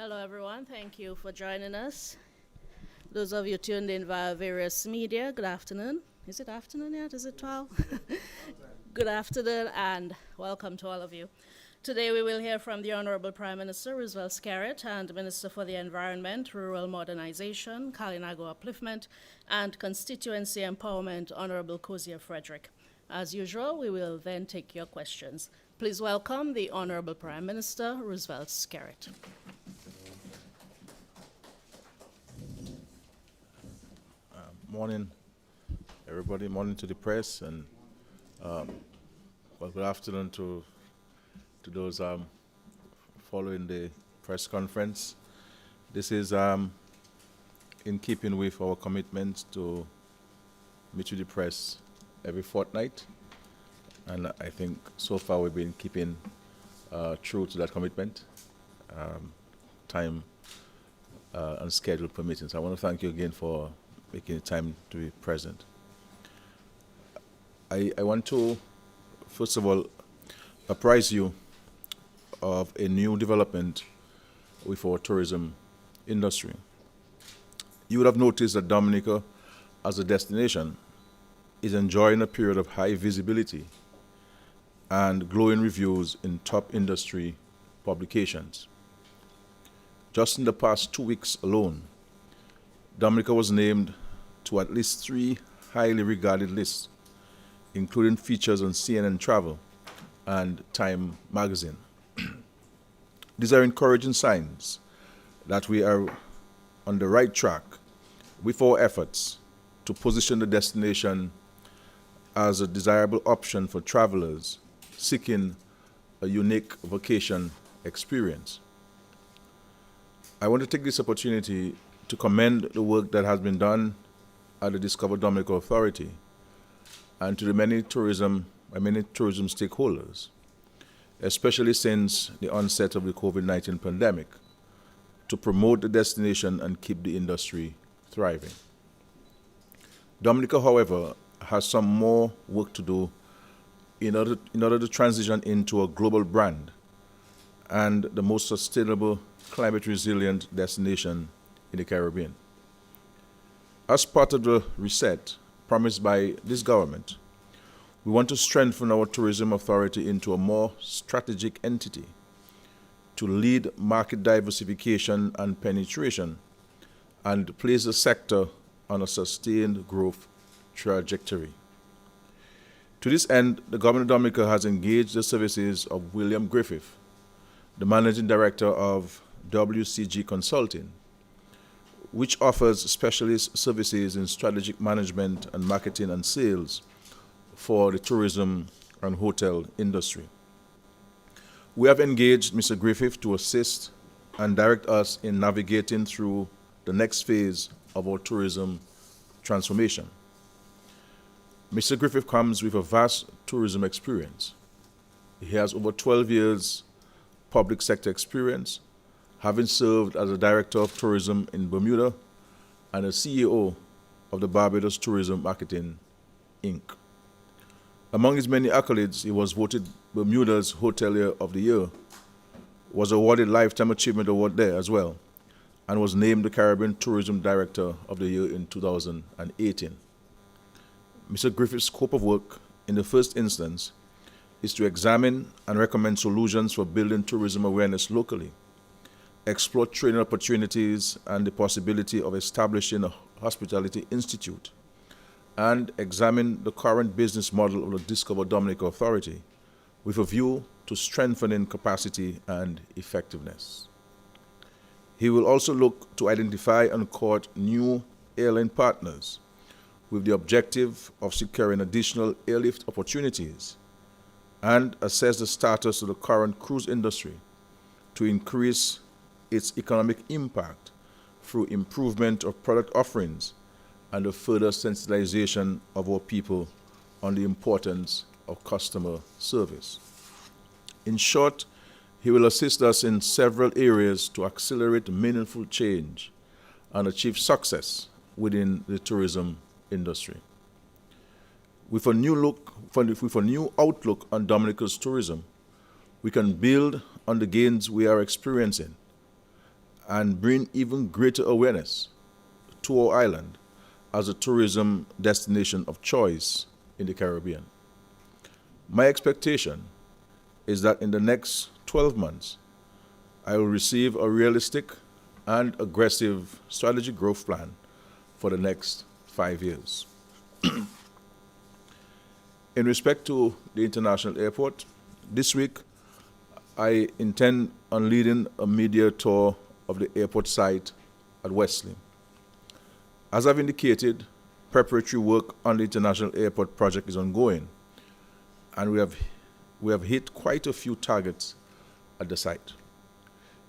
Hello, everyone. Thank you for joining us. Those of you tuned in via various media, good afternoon. Is it afternoon yet? Is it 12? Good afternoon, and welcome to all of you. Today we will hear from the Honorable Prime Minister Roosevelt Skerrit and Minister for the Environment, Rural Modernization, Kalinago Upliftment, and Constituency Empowerment, Honorable Cozier Frederick. As usual, we will then take your questions. Please welcome the Honorable Prime Minister Roosevelt Skerrit. Morning, everybody. Morning to the press, and good afternoon to those following the press conference. This is in keeping with our commitment to meet with the press every fortnight, and I think so far we've been keeping true to that commitment, time and schedule permitting. So I want to thank you again for making the time to be present. I want to, first of all, apprise you of a new development with our tourism industry. You would have noticed that Dominica, as a destination, is enjoying a period of high visibility and glowing reviews in top industry publications. Just in the past 2 weeks alone, Dominica was named to at least 3 highly regarded lists, including features on CNN Travel and Time magazine. These are encouraging signs that we are on the right track with our efforts to position the destination as a desirable option for travelers seeking a unique vacation experience. I want to take this opportunity to commend the work that has been done at the Discover Dominica Authority and to the many tourism stakeholders, especially since the onset of the COVID-19 pandemic, to promote the destination and keep the industry thriving. Dominica, however, has some more work to do in order to transition into a global brand and the most sustainable, climate-resilient destination in the Caribbean. As part of the reset promised by this government, we want to strengthen our tourism authority into a more strategic entity to lead market diversification and penetration and place the sector on a sustained growth trajectory. To this end, the Government of Dominica has engaged the services of William Griffith, the Managing Director of WCG Consulting, which offers specialist services in strategic management and marketing and sales for the tourism and hotel industry. We have engaged Mr. Griffith to assist and direct us in navigating through the next phase of our tourism transformation. Mr. Griffith comes with a vast tourism experience. He has over 12 years public sector experience, having served as a Director of Tourism in Bermuda and a CEO of the Barbados Tourism Marketing, Inc. Among his many accolades, he was voted Bermuda's Hotelier of the Year, was awarded Lifetime Achievement Award there as well, and was named the Caribbean Tourism Director of the Year in 2018. Mr. Griffith's scope of work, in the first instance, is to examine and recommend solutions for building tourism awareness locally, explore training opportunities and the possibility of establishing a hospitality institute, and examine the current business model of the Discover Dominica Authority with a view to strengthening capacity and effectiveness. He will also look to identify and court new airline partners with the objective of securing additional airlift opportunities and assess the status of the current cruise industry to increase its economic impact through improvement of product offerings and a further sensitization of our people on the importance of customer service. In short, he will assist us in several areas to accelerate meaningful change and achieve success within the tourism industry. With a new outlook on Dominica's tourism, we can build on the gains we are experiencing and bring even greater awareness to our island as a tourism destination of choice in the Caribbean. My expectation is that in the next 12 months, I will receive a realistic and aggressive strategy growth plan for the next 5 years. In respect to the international airport, this week I intend on leading a media tour of the airport site at Wesley. As I've indicated, preparatory work on the international airport project is ongoing, and we have hit quite a few targets at the site.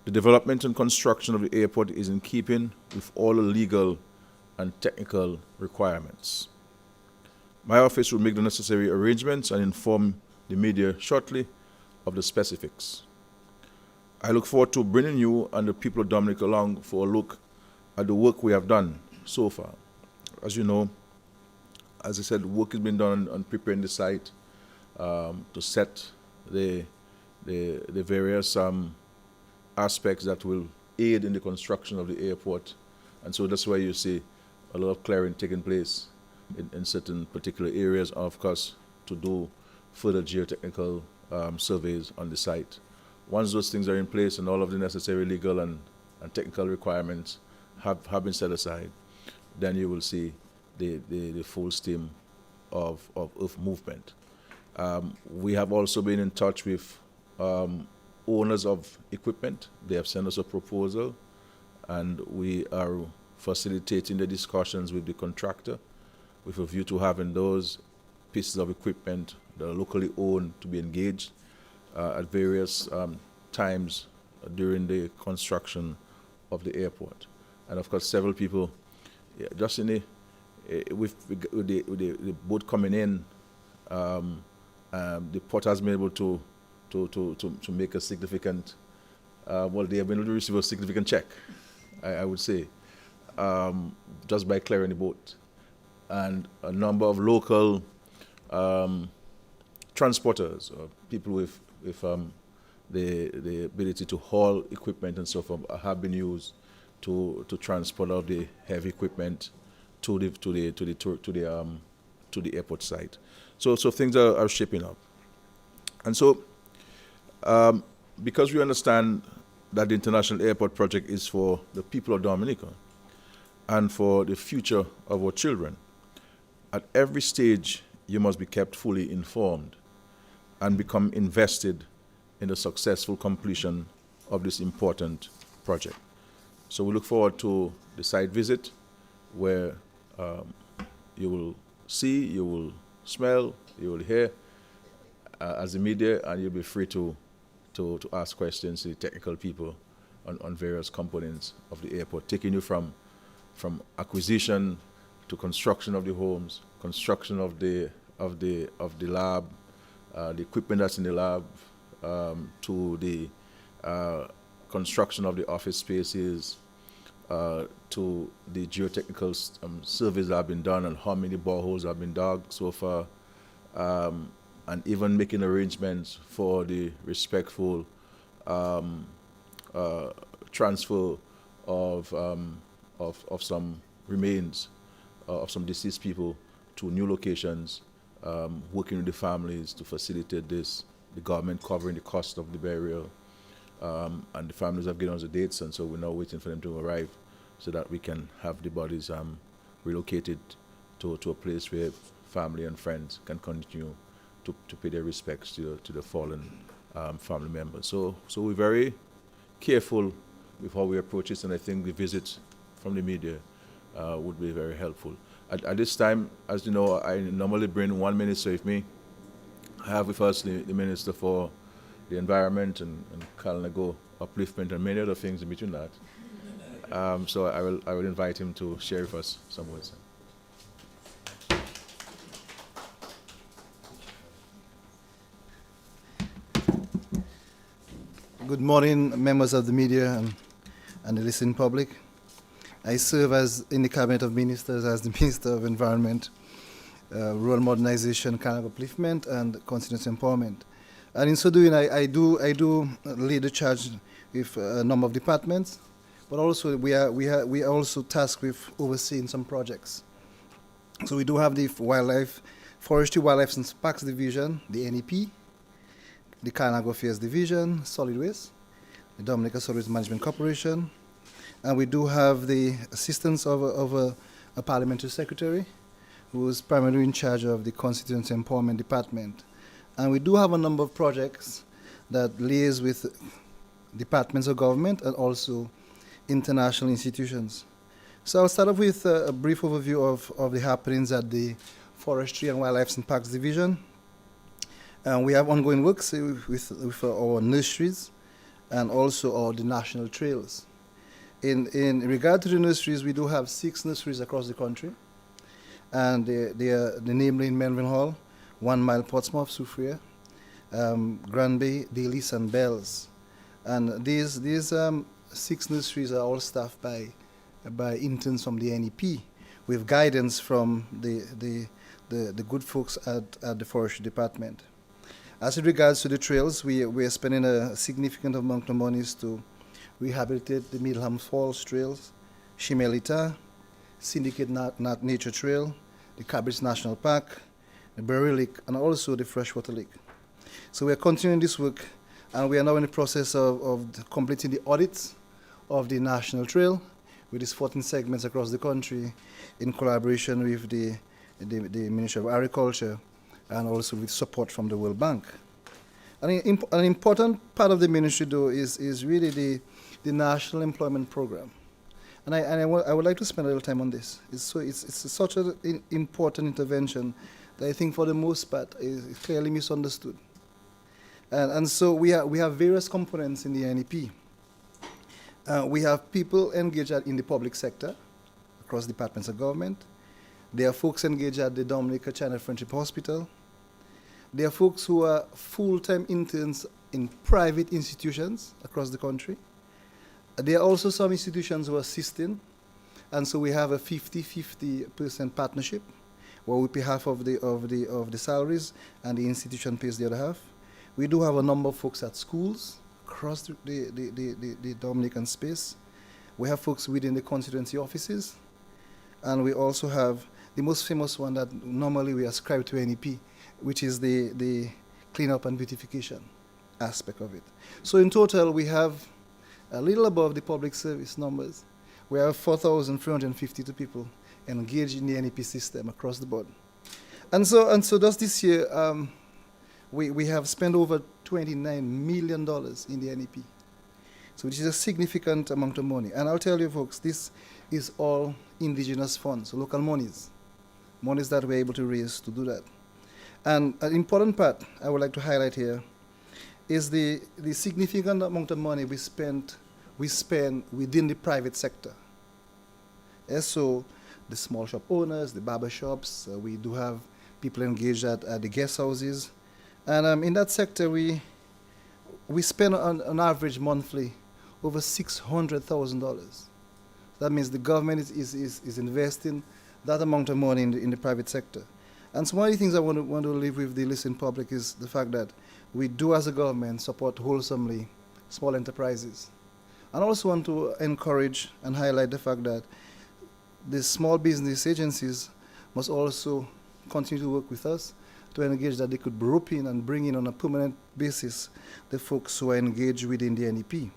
The development and construction of the airport is in keeping with all the legal and technical requirements. My office will make the necessary arrangements and inform the media shortly of the specifics. I look forward to bringing you and the people of Dominica along for a look at the work we have done so far. As you know, as I said, work has been done on preparing the site to set the various aspects that will aid in the construction of the airport. And so that's why you see a lot of clearing taking place in certain particular areas, of course, to do further geotechnical surveys on the site. Once those things are in place and all of the necessary legal and technical requirements have been set aside, then you will see the full steam of earth movement. We have also been in touch with owners of equipment. They have sent us a proposal, and we are facilitating the discussions with the contractor with a view to having those pieces of equipment that are locally owned to be engaged at various times during the construction of the airport. And of course, several people, just in with the boat coming in, the port has been able to make a significant, they have been able to receive a significant check, I would say, just by clearing the boat. And a number of local transporters, or people with the ability to haul equipment and so forth, have been used to transport out the heavy equipment to the airport site. So things are shaping up. And so, because we understand that the International Airport Project is for the people of Dominica and for the future of our children, at every stage you must be kept fully informed and become invested in the successful completion of this important project. So we look forward to the site visit, where you will see, you will smell, you will hear as the media, and you'll be free to ask questions to the technical people on various components of the airport, taking you from acquisition to construction of the homes, construction of the lab, the equipment that's in the lab, to the construction of the office spaces, to the geotechnical surveys that have been done and how many boreholes have been dug so far, and even making arrangements for the respectful transfer of some remains of some deceased people to new locations, working with the families to facilitate this, the government covering the cost of the burial, and the families have given us the dates, and so we're now waiting for them to arrive so that we can have the bodies relocated to a place where family and friends can continue to pay their respects to the fallen family members. So we're very careful with how we approach this, and I think the visit from the media would be very helpful. At this time, as you know, I normally bring one minister with me. I have with us the Minister for the Environment and Kalnago Upliftment and many other things in between that. So I will invite him to share with us some words. Good morning, members of the media and the listening public. I serve in the Cabinet of Ministers as the Minister of Environment, Rural Modernization, Economic Upliftment, and Continuous Empowerment. And in so doing, I do lead the charge with a number of departments, but also we are also tasked with overseeing some projects. So we do have the Forestry, Wildlife and Parks Division, the NEP, the Carnago Affairs Division, Solid Waste, the Dominica Solid Waste Management Corporation, and we do have the assistance of a parliamentary secretary who is primarily in charge of the Constituency Empowerment Department. And we do have a number of projects that liaise with departments of government and also international institutions. So I'll start off with a brief overview of the happenings at the Forestry and Wildlife and Parks Division. We have ongoing works with our nurseries and also the national trails. In regard to the nurseries, we do have 6 nurseries across the country, and they are namely in Melville Hall, 1 Mile, Portsmouth, Soufriere, Granby, Dalis, and Bells. And these 6 nurseries are all staffed by interns from the NEP, with guidance from the good folks at the Forestry Department. As it regards to the trails, we are spending a significant amount of monies to rehabilitate the Middleham Falls trails, Shimelita, Syndicate Nature Trail, the Cabbage National Park, the Berry Lake, and also the Freshwater Lake. So we are continuing this work, and we are now in the process of completing the audits of the National Trail with its 14 segments across the country in collaboration with the Ministry of Agriculture and also with support from the World Bank. An important part of the ministry, though, is really the National Employment Program. And I would like to spend a little time on this. It's such an important intervention that I think for the most part is clearly misunderstood. And so we have various components in the NEP. We have people engaged in the public sector across departments of government. There are folks engaged at the Dominica China Friendship Hospital. There are folks who are full-time interns in private institutions across the country. There are also some institutions who are assisting, and so we have a 50-50% partnership, where we pay half of the salaries, and the institution pays the other half. We do have a number of folks at schools across the Dominican space. We have folks within the constituency offices, and we also have the most famous one that normally we ascribe to NEP, which is the cleanup and beautification aspect of it. So in total, we have a little above the public service numbers. We have 4,352 people engaged in the NEP system across the board. And so just this year, we have spent over $29 million in the NEP, so which is a significant amount of money. And I'll tell you, folks, this is all indigenous funds, local monies that we're able to raise to do that. And an important part I would like to highlight here is the significant amount of money we spend within the private sector. Yes, so the small shop owners, the barber shops, we do have people engaged at the guest houses. And in that sector, we spend on average monthly over $600,000. That means the government is investing that amount of money in the private sector. And so one of the things I want to leave with the listening public is the fact that we do, as a government, support wholesomely small enterprises. And I also want to encourage and highlight the fact that the small business agencies must also continue to work with us to engage that they could rope in and bring in on a permanent basis the folks who are engaged within the NEP.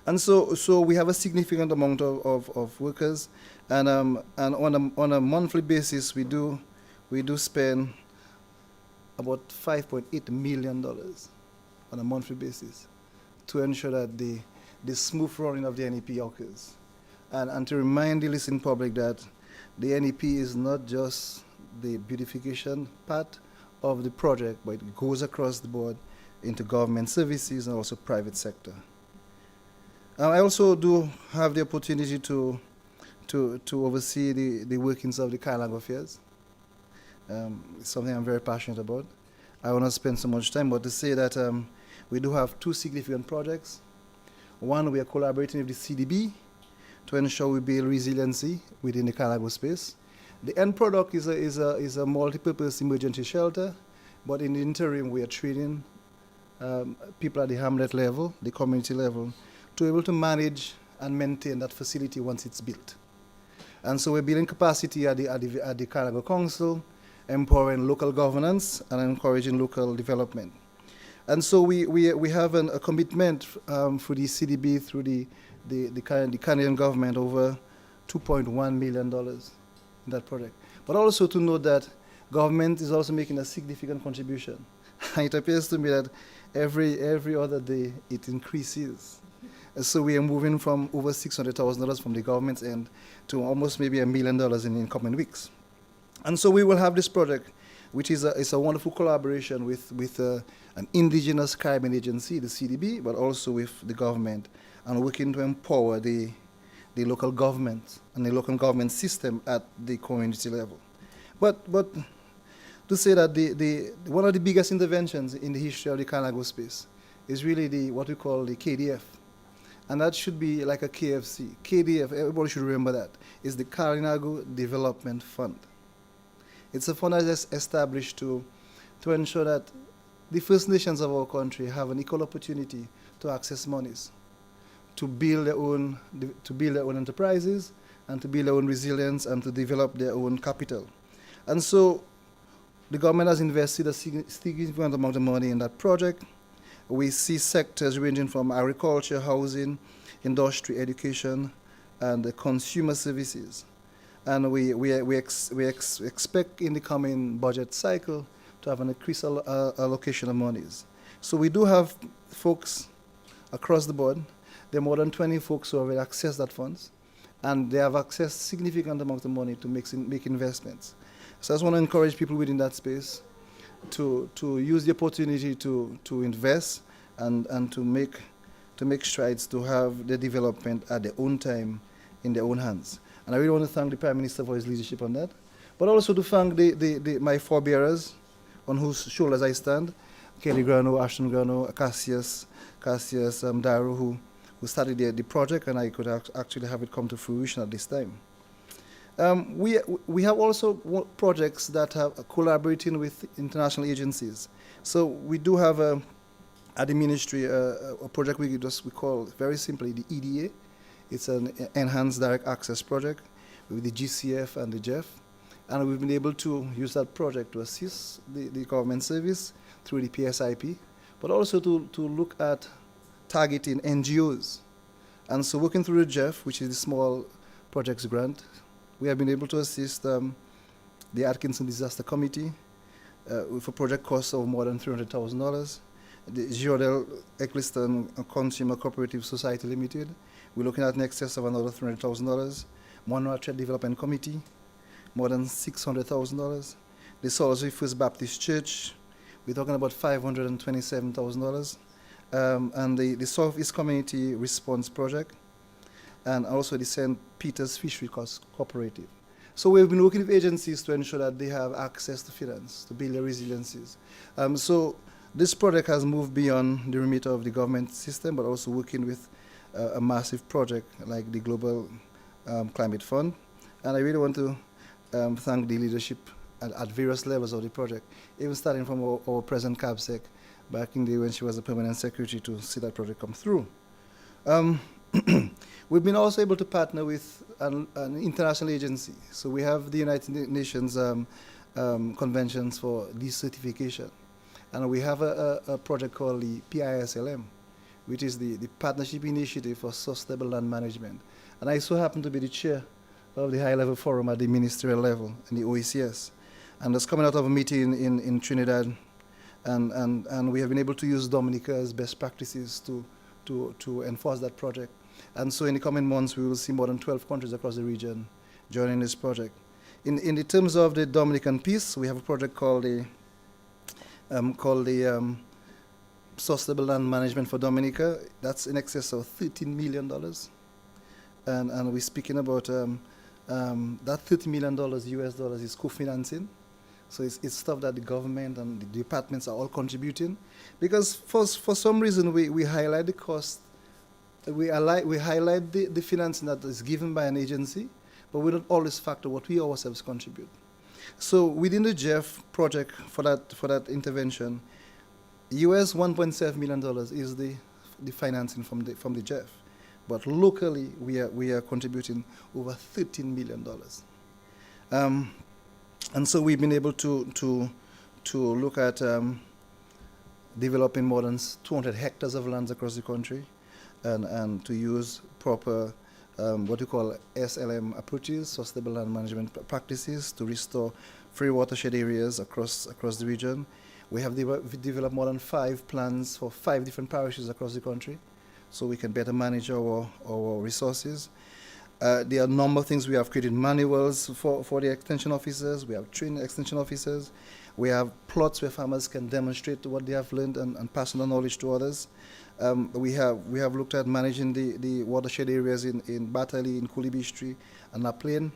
And so we have a significant amount of workers, and on a monthly basis we do spend about $5.8 million on a monthly basis to ensure that the smooth running of the NEP occurs. And to remind the listening public that the NEP is not just the beautification part of the project, but it goes across the board into government services and also private sector. I also do have the opportunity to oversee the workings of the Carnago Affairs. It's something I'm very passionate about. I will not spend so much time, but to say that we do have 2 significant projects. One, we are collaborating with the CDB to ensure we build resiliency within the Carnago space. The end product is a multi-purpose emergency shelter, but in the interim we are training people at the hamlet level, the community level, to be able to manage and maintain that facility once it's built. And so we're building capacity at the Carnival Council, empowering local governance and encouraging local development. And so we have a commitment for the CDB through the Canadian government over $2.1 million in that project. But also to note that government is also making a significant contribution. It appears to me that every other day it increases. So we are moving from over $600,000 from the government's end to almost maybe $1 million in coming weeks. And so we will have this project, which is a wonderful collaboration with an indigenous Caribbean agency, the CDB, but also with the government, and working to empower the local government and the local government system at the community level. But to say that one of the biggest interventions in the history of the Carnago space is really what we call the KDF. And that should be like a KFC. KDF, everybody should remember that, is the Carinago Development Fund. It's a fund that is established to ensure that the First Nations of our country have an equal opportunity to access monies, to build their own enterprises, and to build their own resilience, and to develop their own capital. And so the government has invested a significant amount of money in that project. We see sectors ranging from agriculture, housing, industry, education, and consumer services. And we expect in the coming budget cycle to have an increased allocation of monies. So we do have folks across the board. There are more than 20 folks who have accessed that funds, and they have accessed significant amount of money to make investments. So I just want to encourage people within that space to use the opportunity to invest and to make strides to have the development at their own time in their own hands. And I really want to thank the Prime Minister for his leadership on that, but also to thank my forebearers on whose shoulders I stand, Kelly Grano, Ashton Grano, Cassius Daru, who started the project, and I could actually have it come to fruition at this time. We have also projects that are collaborating with international agencies. So we do have at the ministry a project we call very simply the EDA. It's an Enhanced Direct Access project with the GCF and the JEF. And we've been able to use that project to assist the government service through the PSIP, but also to look at targeting NGOs. And so working through the JEF, which is the Small Projects Grant, we have been able to assist the Atkinson Disaster Committee with a project cost of more than $300,000. The Giordel Eccleston Consumer Cooperative Society Limited, we're looking at in excess of another $300,000. Monroe Trade Development Committee, more than $600,000. The Salisbury First Baptist Church, we're talking about $527,000. And the Southeast Community Response Project, and also the St. Peter's Fishery Cooperative. So we've been working with agencies to ensure that they have access to finance, to build their resiliencies. So this project has moved beyond the remit of the government system, but also working with a massive project like the Global Climate Fund. And I really want to thank the leadership at various levels of the project, even starting from our present CABSEC back in the day when she was a permanent secretary, to see that project come through. We've been also able to partner with an international agency. So we have the United Nations conventions for decertification. And we have a project called the PISLM, which is the Partnership Initiative for Sustainable Land Management. And I so happen to be the chair of the high-level forum at the ministerial level in the OECS. And it's coming out of a meeting in Trinidad. And we have been able to use Dominica as best practices to enforce that project. And so in the coming months, we will see more than 12 countries across the region joining this project. In the terms of the Dominican piece, we have a project called the Sustainable Land Management for Dominica. That's in excess of $13 million. And we're speaking about that $30 million US dollars is co-financing. So it's stuff that the government and the departments are all contributing. Because for some reason, we highlight the cost. We highlight the financing that is given by an agency, but we don't always factor what we ourselves contribute. So within the JEF project for that intervention, US $1.7 million is the financing from the JEF. but locally we are contributing over $13 million. And so we've been able to look at developing more than 200 hectares of lands across the country, and to use proper what we call SLM approaches, sustainable land management practices, to restore free watershed areas across the region. We have developed more than 5 plans for 5 different parishes across the country, so we can better manage our resources. There are a number of things. We have created manuals for the extension officers. We have trained extension officers. We have plots where farmers can demonstrate what they have learned and pass on the knowledge to others. We have looked at managing the watershed areas in Batali, in Kulibistri, and La Plaine.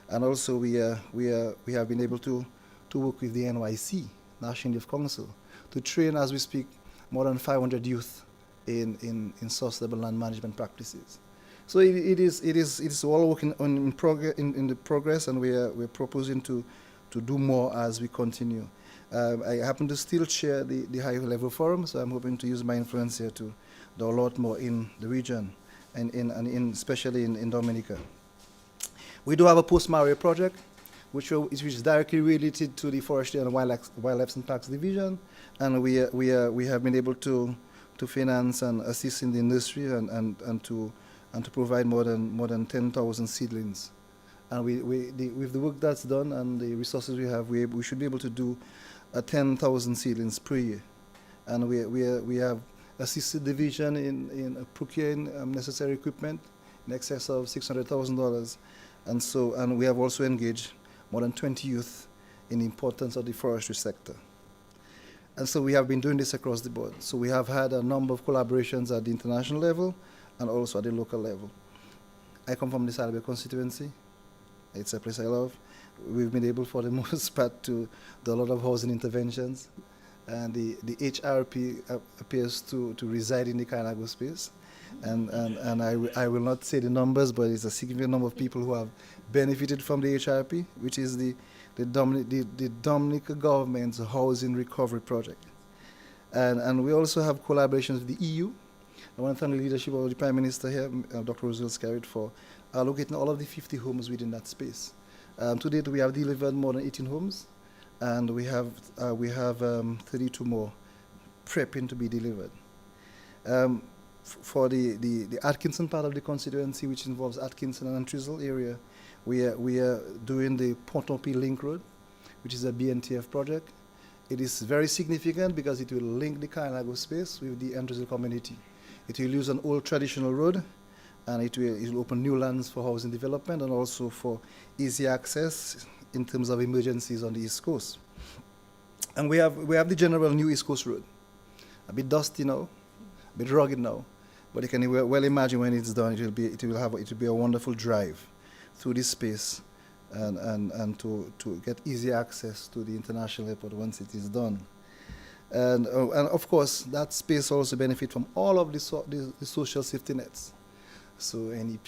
And also we have been able to work with the NYC, National Youth Council, to train, as we speak, more than 500 youth in sustainable land management practices. So it is all working in the progress, and we're proposing to do more as we continue. I happen to still chair the high level forum, so I'm hoping to use my influence here to do a lot more in the region, and especially in Dominica. We do have a post-Mario project, which is directly related to the Forestry and Wildlife and Parks Division, and we have been able to finance and assist in the industry and to provide more than 10,000 seedlings. And with the work that's done and the resources we have, we should be able to do 10,000 seedlings per year. And we have assisted the division in procuring necessary equipment in excess of $600,000. And we have also engaged more than 20 youth in the importance of the forestry sector. And so we have been doing this across the board. So we have had a number of collaborations at the international level and also at the local level. I come from the Salabia constituency. It's a place I love. We've been able, for the most part, to do a lot of housing interventions. And the HRP appears to reside in the Kainago space. And I will not say the numbers, but it's a significant number of people who have benefited from the HRP, which is the Dominica government's housing recovery project. And we also have collaborations with the EU. I want to thank the leadership of the Prime Minister here, Dr. Roosevelt Skerrit, for allocating all of the 50 homes within that space. To date, we have delivered more than 18 homes, and we have 32 more prepping to be delivered. For the Atkinson part of the constituency, which involves Atkinson and Trizzle area, we are doing the Pont-au-Py Link Road, which is a BNTF project. It is very significant because it will link the Kainago space with the Trizzle community. It will use an old traditional road, and it will open new lands for housing development and also for easy access in terms of emergencies on the East Coast. And we have the general new East Coast Road, a bit dusty now, a bit rugged now, but you can well imagine when it's done, it will be a wonderful drive through this space, and to get easy access to the international airport once it is done. And of course, that space also benefit from all of the social safety nets. So NEP,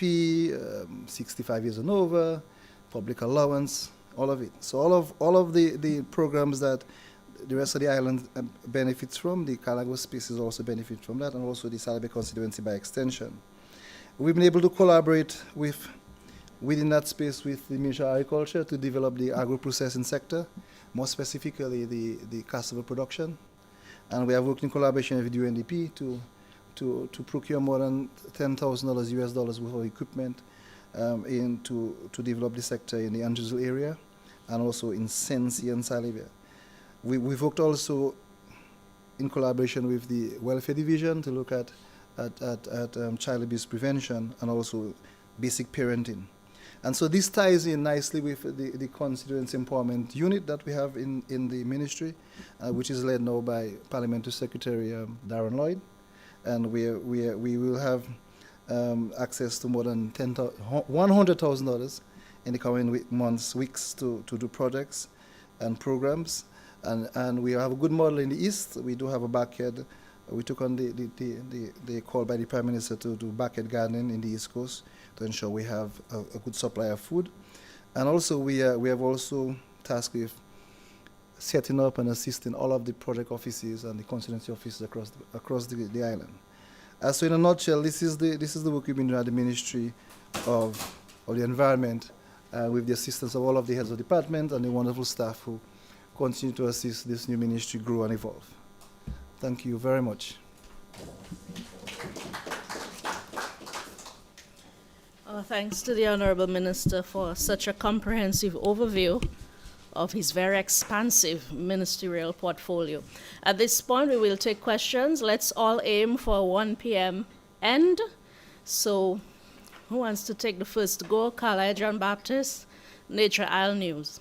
65 years and over, public allowance, all of it. So all of the programs that the rest of the island benefits from, the Kainago spaces also benefit from that, and also the Salabia constituency by extension. We've been able to collaborate within that space with the Ministerial Agriculture to develop the agro-processing sector, more specifically the cassava production. And we have worked in collaboration with UNDP to procure more than $10,000 US dollars worth of equipment to develop the sector in the Trizzle area and also in Sensi and Salabia. We've worked also in collaboration with the Welfare Division to look at child abuse prevention and also basic parenting. And so this ties in nicely with the Constituency Empowerment Unit that we have in the ministry, which is led now by Parliamentary Secretary Darren Lloyd. And we will have access to more than $100,000 in the coming months, weeks to do projects and programs. And we have a good model in the East. We do have a backyard. We took on the call by the Prime Minister to do backyard gardening in the East Coast to ensure we have a good supply of food. And also we have also tasked with setting up and assisting all of the project offices and the constituency offices across the island. So in a nutshell, this is the work we've been doing at the Ministry of the Environment, with the assistance of all of the heads of department and the wonderful staff who continue to assist this new ministry grow and evolve. Thank you very much. Thanks to the Honourable Minister for such a comprehensive overview of his very expansive ministerial portfolio. At this point, we will take questions. Let's all aim for a 1 p.m. end. So, who wants to take the first go? Carlisle John Baptist, Nature Isle News.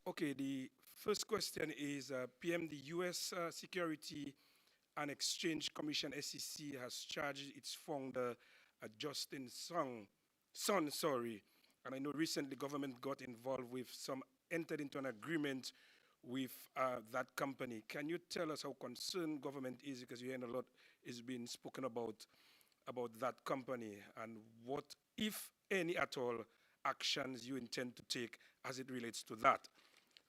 Okay, the first question is, PM, the U.S. Security and Exchange Commission, SEC, has charged its founder, Justin Sun, and I know recently government got involved with entered into an agreement with that company. Can you tell us how concerned government is, because you hear a lot is being spoken about that company, and what, if any at all, actions you intend to take as it relates to that?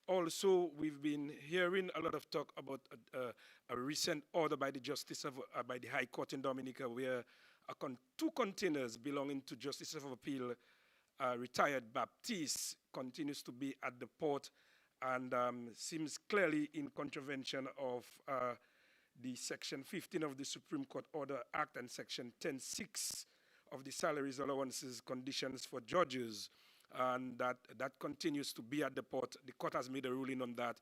Also, we've been hearing a lot of talk about a recent order by by the High Court in Dominica, where two containers belonging to Justice of Appeal, retired Baptiste, continues to be at the port, and seems clearly in contravention of the Section 15 of the Supreme Court Order Act and Section 10(6) of the Salaries, Allowances, Conditions for Judges. And that continues to be at the port. The court has made a ruling on that.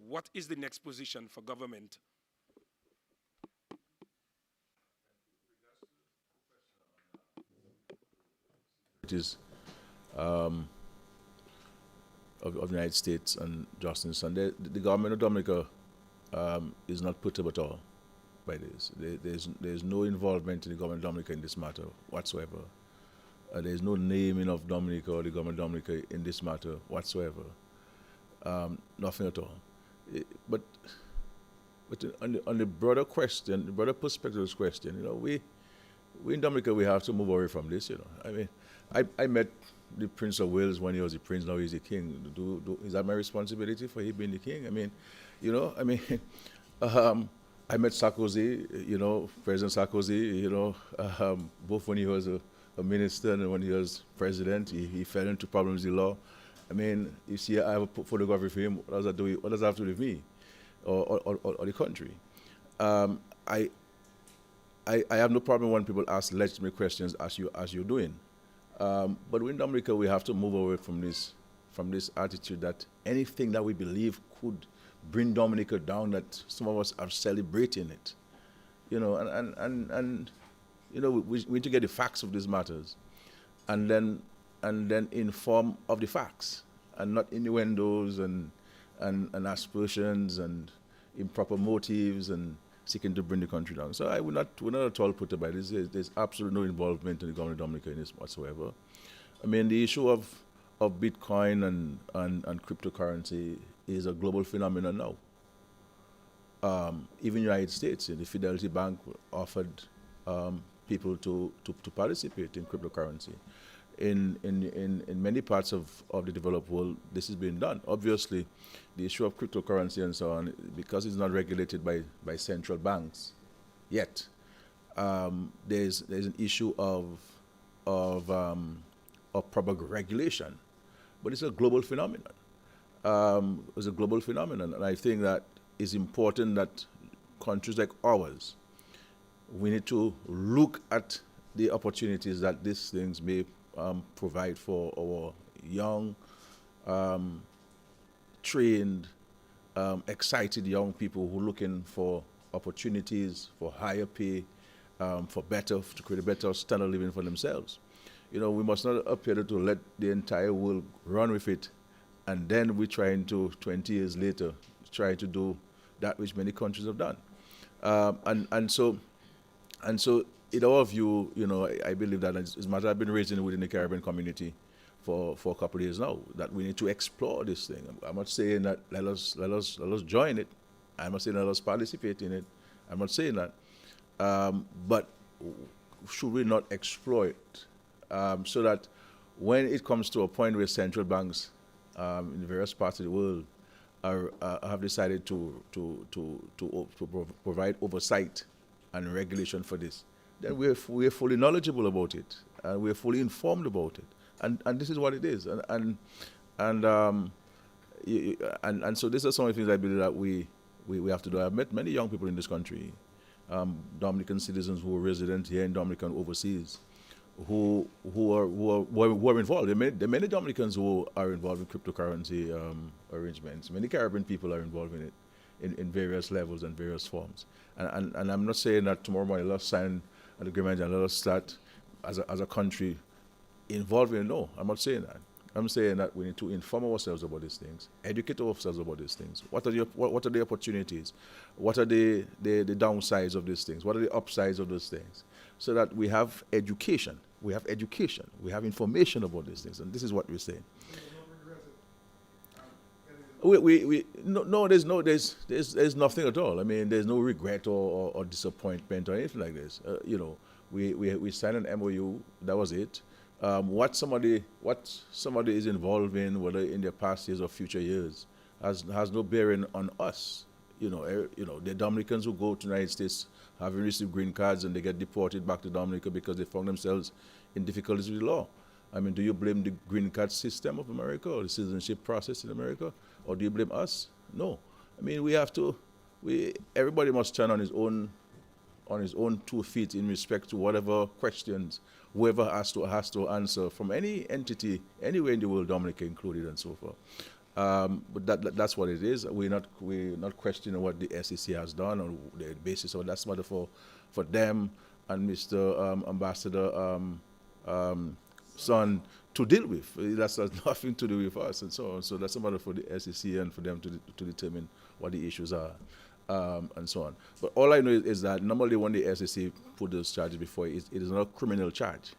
What is the next position for government? It is of the United States and Justin Sun. The government of Dominica is not perturbed at all by this. There's no involvement in the government of Dominica in this matter whatsoever. There's no naming of Dominica or the government of Dominica in this matter whatsoever. Nothing at all. But on the broader question, the broader perspective of this question, we in Dominica, we have to move away from this. I mean, I met the Prince of Wales when he was the prince. Now he's the king. Is that my responsibility for him being the king? I mean, I met Sarkozy. President Sarkozy. Both when he was a minister and when he was president, he fell into problems with the law. I mean, you see, I have a photography of him. What does that have to do with me or the country? I have no problem when people ask legitimate questions as you're doing. But in Dominica, we have to move away from this attitude that anything that we believe could bring Dominica down, that some of us are celebrating it. We need to get the facts of these matters, and then inform of the facts, and not innuendos and aspersions and improper motives and seeking to bring the country down. So we're not at all put by this. There's absolutely no involvement in the government of Dominica in this whatsoever. I mean, the issue of Bitcoin and cryptocurrency is a global phenomenon now. Even in the United States, the Fidelity Bank offered people to participate in cryptocurrency. In many parts of the developed world, this is being done. Obviously, the issue of cryptocurrency and so on, because it's not regulated by central banks yet, there's an issue of proper regulation. But it's a global phenomenon. It's a global phenomenon, and I think that it's important that countries like ours, we need to look at the opportunities that these things may provide for our young, trained, excited young people who are looking for opportunities, for higher pay, to create a better standard of living for themselves. We must not appear to let the entire world run with it, and then we're trying to, 20 years later, try to do that which many countries have done. And so, in our view, I believe that it's a matter I've been raising within the Caribbean community for a couple of years now, that we need to explore this thing. I'm not saying that let us join it. I'm not saying let us participate in it. I'm not saying that. But should we not exploit so that when it comes to a point where central banks in various parts of the world have decided to provide oversight and regulation for this, then we're fully knowledgeable about it, and we're fully informed about it, and this is what it is, and so this is some of the things I believe that we have to do. I've met many young people in this country, Dominican citizens who are resident here in Dominica and overseas, who are involved. There are many Dominicans who are involved in cryptocurrency arrangements. Many Caribbean people are involved in it in various levels and various forms. And I'm not saying that tomorrow morning let us sign an agreement and let us start as a country involved in it. No, I'm not saying that. I'm saying that we need to inform ourselves about these things, educate ourselves about these things. What are the opportunities? What are the downsides of these things? What are the upsides of those things? So that we have education. We have information about these things, and this is what we're saying. There's nothing at all. I mean, there's no regret or disappointment or anything like this. We signed an MOU. That was it. What somebody is involved in, whether in their past years or future years, has no bearing on us. The Dominicans who go to the United States having received green cards and they get deported back to Dominica because they found themselves in difficulties with the law. I mean, do you blame the green card system of America or the citizenship process in America, or do you blame us? No. I mean, everybody must stand on his own 2 feet in respect to whatever questions whoever has to answer from any entity anywhere in the world, Dominica included, and so forth. But that's what it is. We're not questioning what the SEC has done on the basis of that's matter for them and Mr. Ambassador Son to deal with. That's nothing to do with us and so on. So that's a matter for the SEC and for them to determine what the issues are. And so on. But all I know is that normally when the SEC put those charges before, it is not a criminal charge.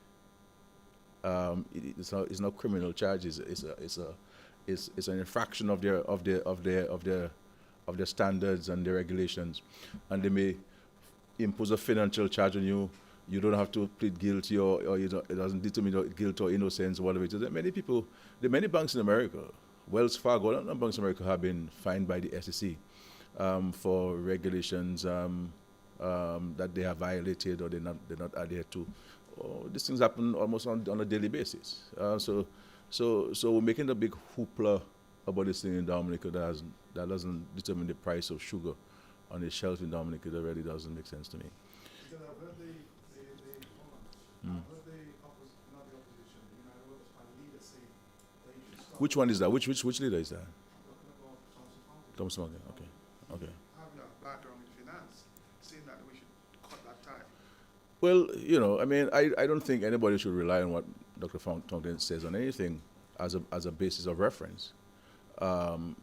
It's not a criminal charge. It's an infraction of their standards and their regulations, and they may impose a financial charge on you. You don't have to plead guilty, or it doesn't determine your guilt or innocence, or whatever it is. There are many banks in America, Wells Fargo, and banks in America have been fined by the SEC. For regulations that they have violated or they're not adhered to. These things happen almost on a daily basis. So we're making a big hoopla about this thing in Dominica that doesn't determine the price of sugar on the shelf in Dominica. That really doesn't make sense to me. I've heard not the opposition, the United Workers' leader say that you should stop. Which one is that? Which leader is that? I'm talking about Thompson Fountain. Okay. Having a background in finance, saying that we should cut that tie. Well, I mean, I don't think anybody should rely on what Dr. Fountain says on anything as a basis of reference. So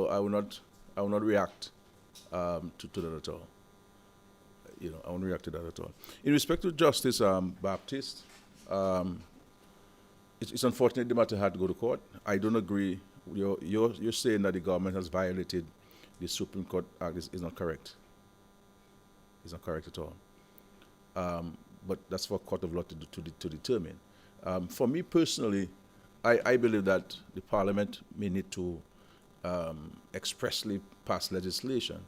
I will not react to that at all. I won't react to that at all. In respect to Justice Baptiste, it's unfortunate the matter had to go to court. I don't agree. You're saying that the government has violated the Supreme Court Act is not correct. It's not correct at all. But that's for a court of law to determine. For me personally, I believe that the Parliament may need to expressly pass legislation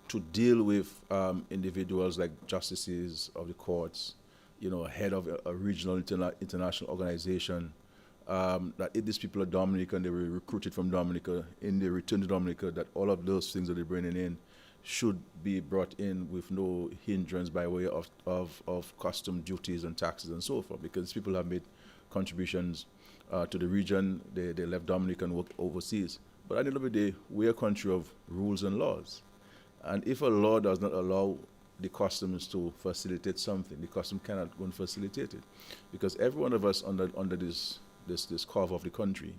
to deal with individuals like justices of the courts, head of a regional international organization, that if these people are Dominican, they were recruited from Dominica, and they return to Dominica, that all of those things that they're bringing in should be brought in with no hindrance by way of custom duties and taxes and so forth, because people have made contributions to the region. They left Dominica and worked overseas. But at the end of the day, we're a country of rules and laws. And if a law does not allow the customs to facilitate something, the custom cannot go and facilitate it. Because every one of us under this cover of the country,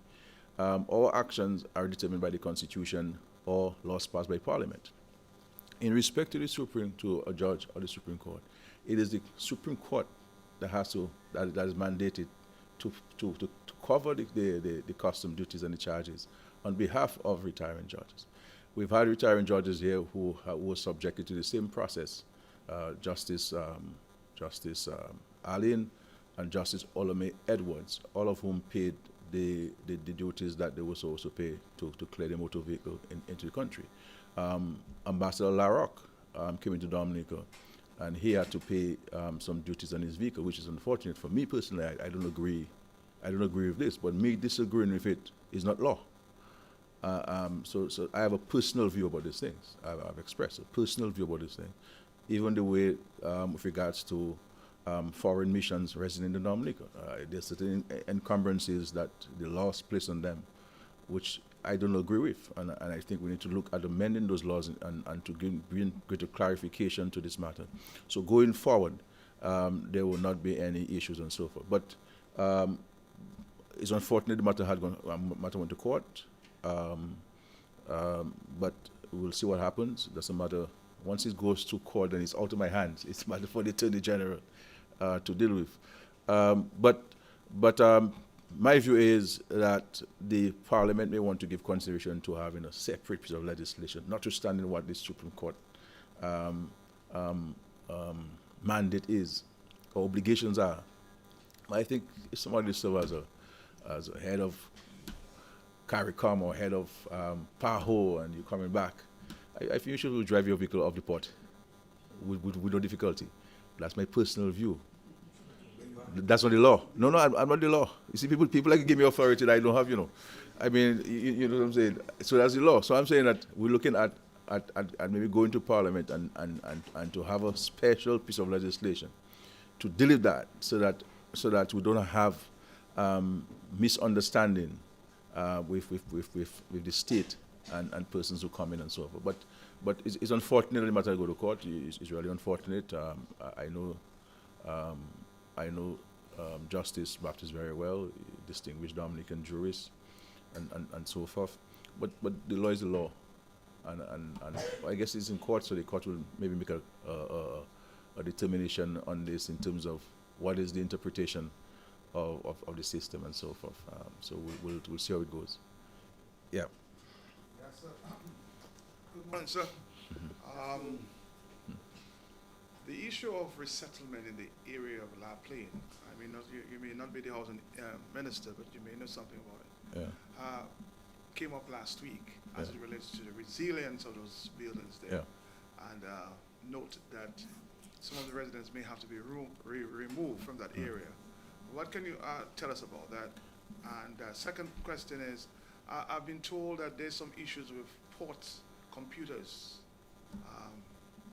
our actions are determined by the Constitution or laws passed by Parliament. In respect to a judge of the Supreme Court, it is the Supreme Court that is mandated to cover the custom duties and the charges on behalf of retiring judges. We've had retiring judges here who were subjected to the same process, Justice Allen and Justice Olome Edwards, all of whom paid the duties that they were supposed to pay to clear the motor vehicle into the country. Ambassador LaRock came into Dominica, and he had to pay some duties on his vehicle, which is unfortunate. For me personally, I don't agree. I don't agree with this, but me disagreeing with it is not law. So I have a personal view about these things. I've expressed a personal view about this thing. Even the way with regards to foreign missions resident in Dominica, there's certain encumbrances that the laws place on them, which I don't agree with, and I think we need to look at amending those laws and to bring greater clarification to this matter. So going forward, there will not be any issues and so forth. But it's unfortunate the matter went to court, but we'll see what happens. Doesn't matter. Once it goes to court, then it's out of my hands. It's a matter for the Attorney General to deal with. But my view is that the Parliament may want to give consideration to having a separate piece of legislation, notwithstanding what the Supreme Court mandate is, or obligations are. I think if somebody serves as a head of CARICOM or head of PAHO and you're coming back, I think you should drive your vehicle off the port with no difficulty. That's my personal view. That's not the law. No, I'm not the law. You see, people like to give me authority that I don't have, you know. I mean, you know what I'm saying? So that's the law. So I'm saying that we're looking at maybe going to Parliament and to have a special piece of legislation to deal with that so that we don't have misunderstanding with the state and persons who come in and so forth. But it's unfortunate that the matter go to court. It's really unfortunate. I know Justice Baptist very well, distinguished Dominican jurist, and so forth. But the law is the law, and I guess it's in court, so the court will maybe make a determination on this in terms of what is the interpretation of the system and so forth. So we'll see how it goes. Yeah. Yes, sir. Good morning, sir. The issue of resettlement in the area of La Plaine, I mean, you may not be the housing minister, but you may know something about it. Yeah. Came up last week as it relates to the resilience of those buildings there. Yeah. And note that some of the residents may have to be removed from that area. What can you tell us about that? And second question is, I've been told that there's some issues with port computers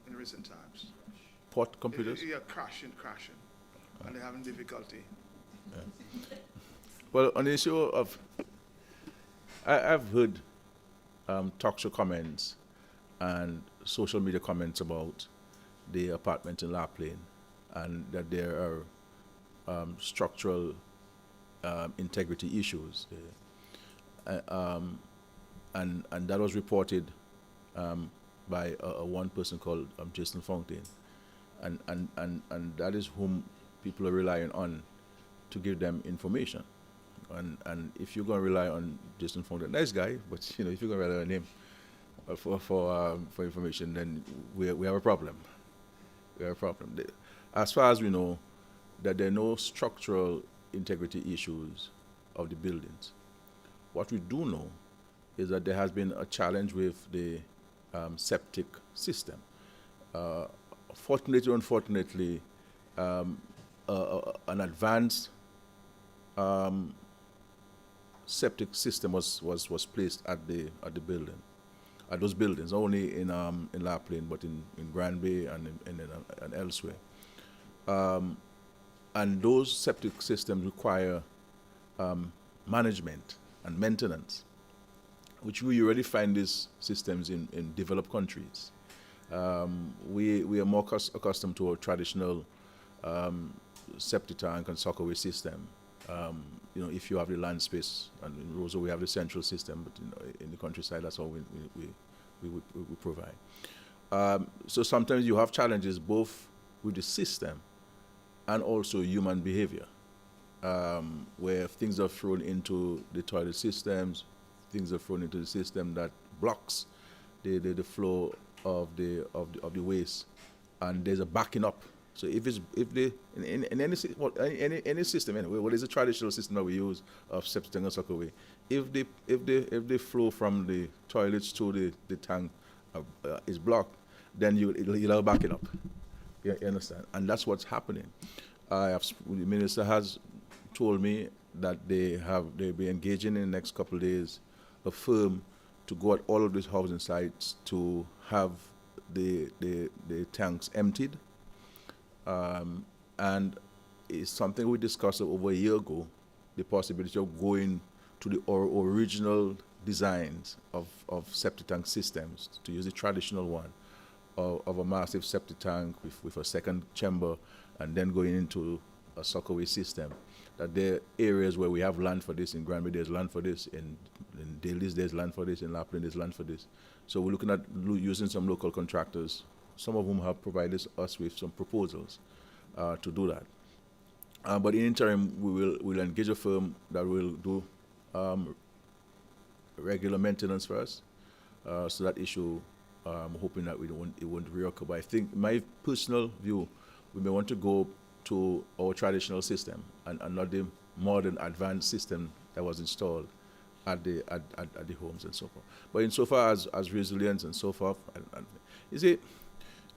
in recent times. Port computers? Yeah, crashing, and they're having difficulty. Yeah. Well, on the issue of, I've heard talk show comments and social media comments about the apartment in La Plaine, and that there are structural integrity issues there. And that was reported by a one person called Jason Fontaine. And that is whom people are relying on to give them information. And if you're going to rely on Jason Fontaine, nice guy, but you know, if you're going to rely on him for information, then we have a problem. We have a problem. As far as we know, that there are no structural integrity issues of the buildings. What we do know is that there has been a challenge with the septic system. Fortunately or unfortunately, an advanced septic system was placed at the building, at those buildings, not only in La Plaine, but in Grand Bay and elsewhere. And those septic systems require management and maintenance, which we already find these systems in developed countries. We are more accustomed to a traditional septic tank and sockaway system. You know, if you have the land space, and in Roosevelt we have the central system, but in the countryside, that's all we provide. So sometimes you have challenges both with the system and also human behavior, where things are thrown into the toilet systems, things are thrown into the system that blocks the flow of the waste, and there's a backing up So if they in any system anyway, what is the traditional system that we use of septic tank and sockaway? If they flow from the toilets to the tank is blocked, then you'll back it up. You understand? And that's what's happening. The minister has told me that they'll be engaging in the next couple of days a firm to go at all of these housing sites to have the tanks emptied. And it's something we discussed over a year ago, the possibility of going to the original designs of septic tank systems, to use the traditional one of a massive septic tank with a second chamber and then going into a sockaway system. That there are areas where we have land for this. In Granby there's land for this, in Daly's there's land for this, in Lapland there's land for this. So we're looking at using some local contractors, some of whom have provided us with some proposals to do that. But in the interim, we'll engage a firm that will do regular maintenance for us. So that issue, I'm hoping that it won't reoccur. But I think my personal view, we may want to go to our traditional system and not the modern advanced system that was installed at the homes and so forth. But insofar as resilience and so forth, you see,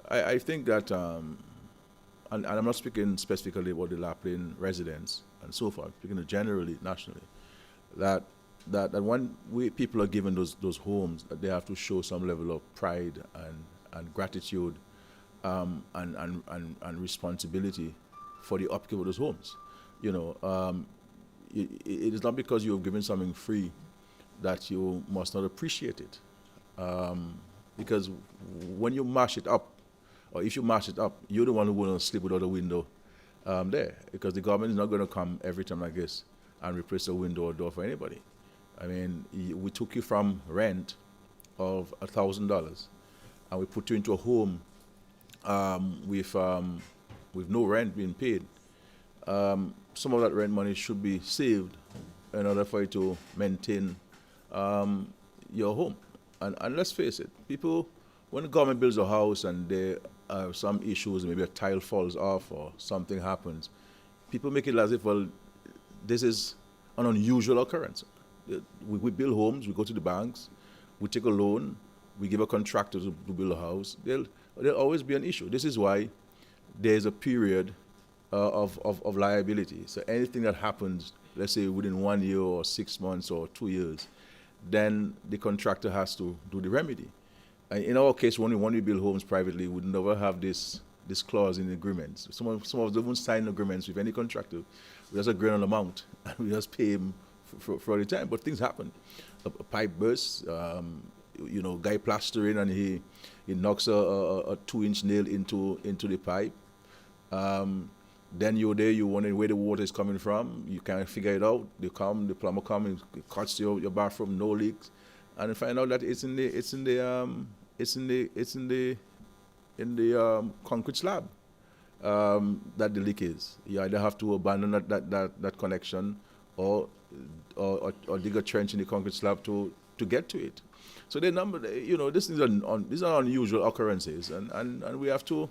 I think that, and I'm not speaking specifically about the Lapland residents and so forth, speaking generally, nationally, that when people are given those homes, that they have to show some level of pride and gratitude and responsibility for the upkeep of those homes. You know, it is not because you're given something free that you must not appreciate it. Because when you mash it up, or if you mash it up, you're the one who will sleep without a window there, because the government is not going to come every time like this and replace a window or door for anybody. I mean, we took you from rent of $1,000 and we put you into a home with no rent being paid. Some of that rent money should be saved in order for you to maintain your home. And let's face it, people, when the government builds a house and there are some issues, maybe a tile falls off or something happens, people make it as if, well, this is an unusual occurrence. We build homes, we go to the banks, we take a loan, we give a contractor to build a house. There'll always be an issue. This is why there's a period of liability. So anything that happens, let's say within 1 year or 6 months or 2 years, then the contractor has to do the remedy. In our case, when we build homes privately, we never have this clause in the agreements. Some of them won't sign agreements with any contractor. We just agree on an amount, and we just pay him for the time. But things happen. A pipe bursts, guy plastering, and he knocks a 2-inch nail into the pipe. Then you're there, you wonder where the water is coming from. You can't figure it out. The plumber comes, and cuts your bathroom, no leaks, and you find out that it's in the concrete slab that the leak is. You either have to abandon that connection or dig a trench in the concrete slab to get to it. So these are unusual occurrences, and we have to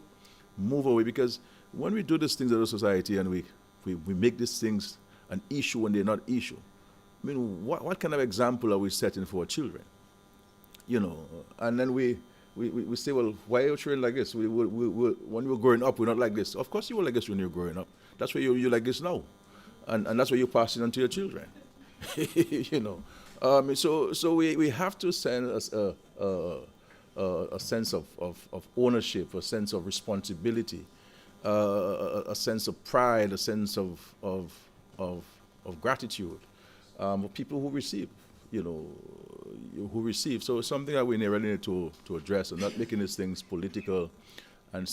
move away, because when we do these things as a society and we make these things an issue when they're not issue, I mean, what kind of example are we setting for our children? And then we say, well, why are your children like this? When we were growing up, we're not like this. Of course you were like this when you were growing up. That's why you're like this now. And that's why you're passing on to your children. So we have to send a sense of ownership, a sense of responsibility, a sense of pride, a sense of gratitude for people who receive, So it's something that we really need to address, and not making these things political and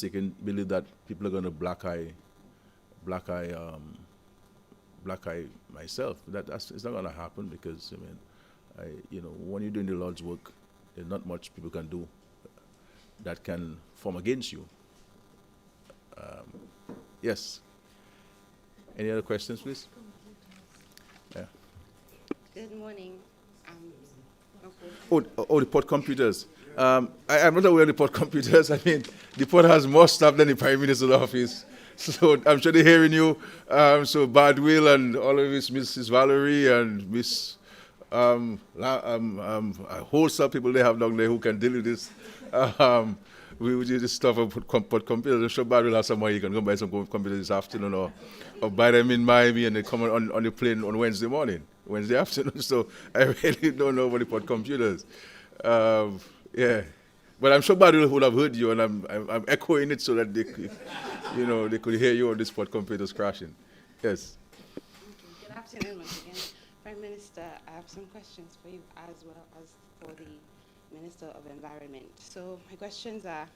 believe that people are going to black eye myself. It's not going to happen, because when you're doing the Lord's work, there's not much people can do that can form against you. Yes. Any other questions, please? Yeah. Good morning. The port computers. I'm not aware of the port computers. I mean, the port has more staff than the Prime Minister's office. So I'm sure they're hearing you. So Badwill and all of this, Mrs. Valerie and Miss, a whole set of people they have down there who can deal with this. We do this stuff of port computers. I'm sure Badwill has somewhere you can go buy some computers this afternoon or buy them in Miami and they come on the plane on Wednesday morning, Wednesday afternoon. So I really don't know about the port computers. Yeah, but I'm sure Badwill would have heard you, and I'm echoing it so that they could, they could hear you on this port computers crashing. Yes. Good afternoon once again. Prime Minister, I have some questions for you as well as for the Minister of Environment. So my questions are,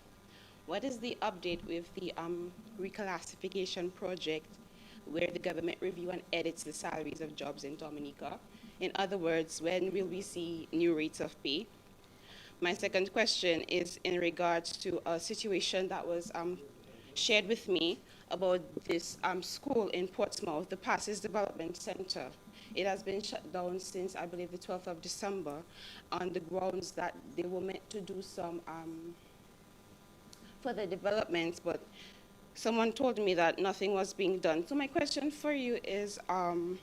what is the update with the reclassification project where the government review and edits the salaries of jobs in Dominica? In other words, when will we see new rates of pay? My second question is in regards to a situation that was shared with me about this school in Portsmouth, the Passes Development Center. It has been shut down since, I believe, the 12th of December on the grounds that they were meant to do some further developments, but someone told me that nothing was being done. So my question for you is, Prime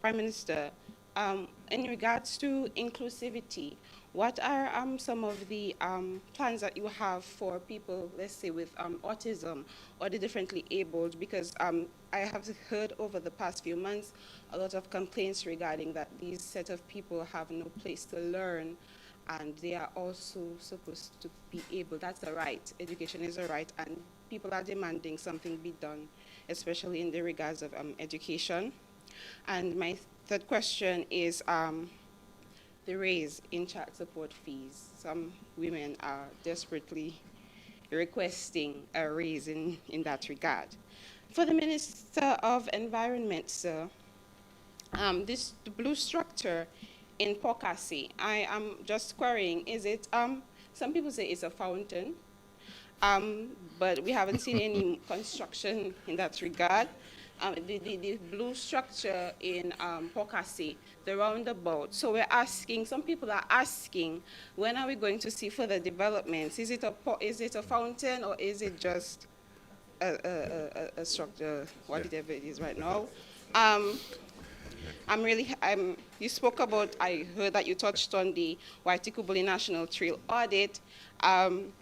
Minister, in regards to inclusivity, what are some of the plans that you have for people, let's say, with autism or the differently abled? Because I have heard over the past few months a lot of complaints regarding that these set of people have no place to learn, and they are also supposed to be able. That's a right. Education is a right, and people are demanding something be done, especially in the regards of education. And my third question is the raise in child support fees. Some women are desperately requesting a raise in that regard. For the Minister of Environment, sir, the blue structure in Pokasi, I am just querying, is it, some people say it's a fountain, but we haven't seen any construction in that regard. The blue structure in Pokasi, the roundabout. So we're asking, some people are asking, when are we going to see further developments? Is it a fountain, or is it just a structure, whatever it is right now? You spoke about, I heard that you touched on the Waitikubuli National Trail audit. I'm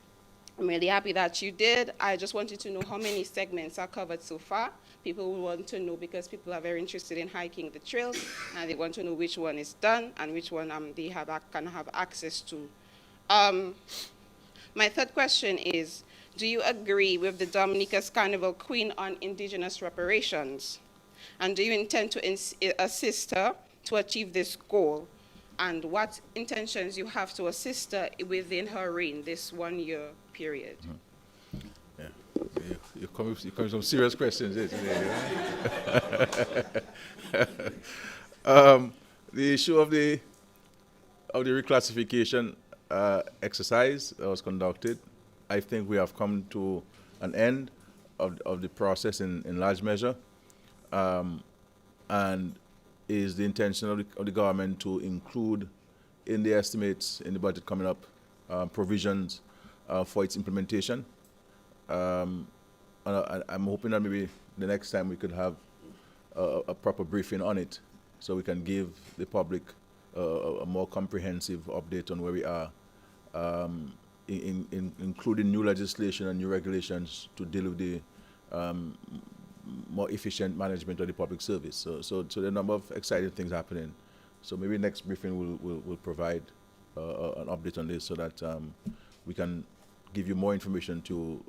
really happy that you did. I just wanted to know how many segments are covered so far. People will want to know because people are very interested in hiking the trails, and they want to know which one is done and which one they can have access to. My third question is, do you agree with the Dominica's Carnival Queen on indigenous reparations? And do you intend to assist her to achieve this goal? And what intentions you have to assist her within her reign, this 1 year period? Yeah. You come with some serious questions today. The issue of the reclassification exercise that was conducted, I think we have come to an end of the process in large measure, and is the intention of the government to include in the estimates in the budget coming up provisions for its implementation. And I'm hoping that maybe the next time we could have a proper briefing on it, so we can give the public a more comprehensive update on where we are, including new legislation and new regulations to deal with the more efficient management of the public service. So there are a number of exciting things happening. So maybe next briefing will provide an update on this, so that we can give you more information to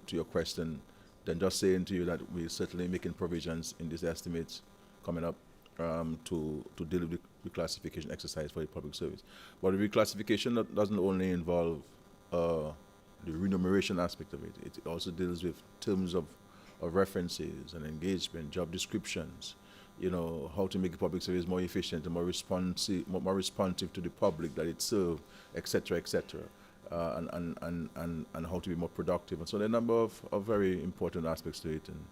your question than just saying to you that we're certainly making provisions in these estimates coming up to deal with the reclassification exercise for the public service. But the reclassification doesn't only involve the remuneration aspect of it. It also deals with terms of references and engagement, job descriptions, how to make the public service more efficient and more responsive to the public that it serves, etc., etc., and how to be more productive. And so there are a number of very important aspects to it, and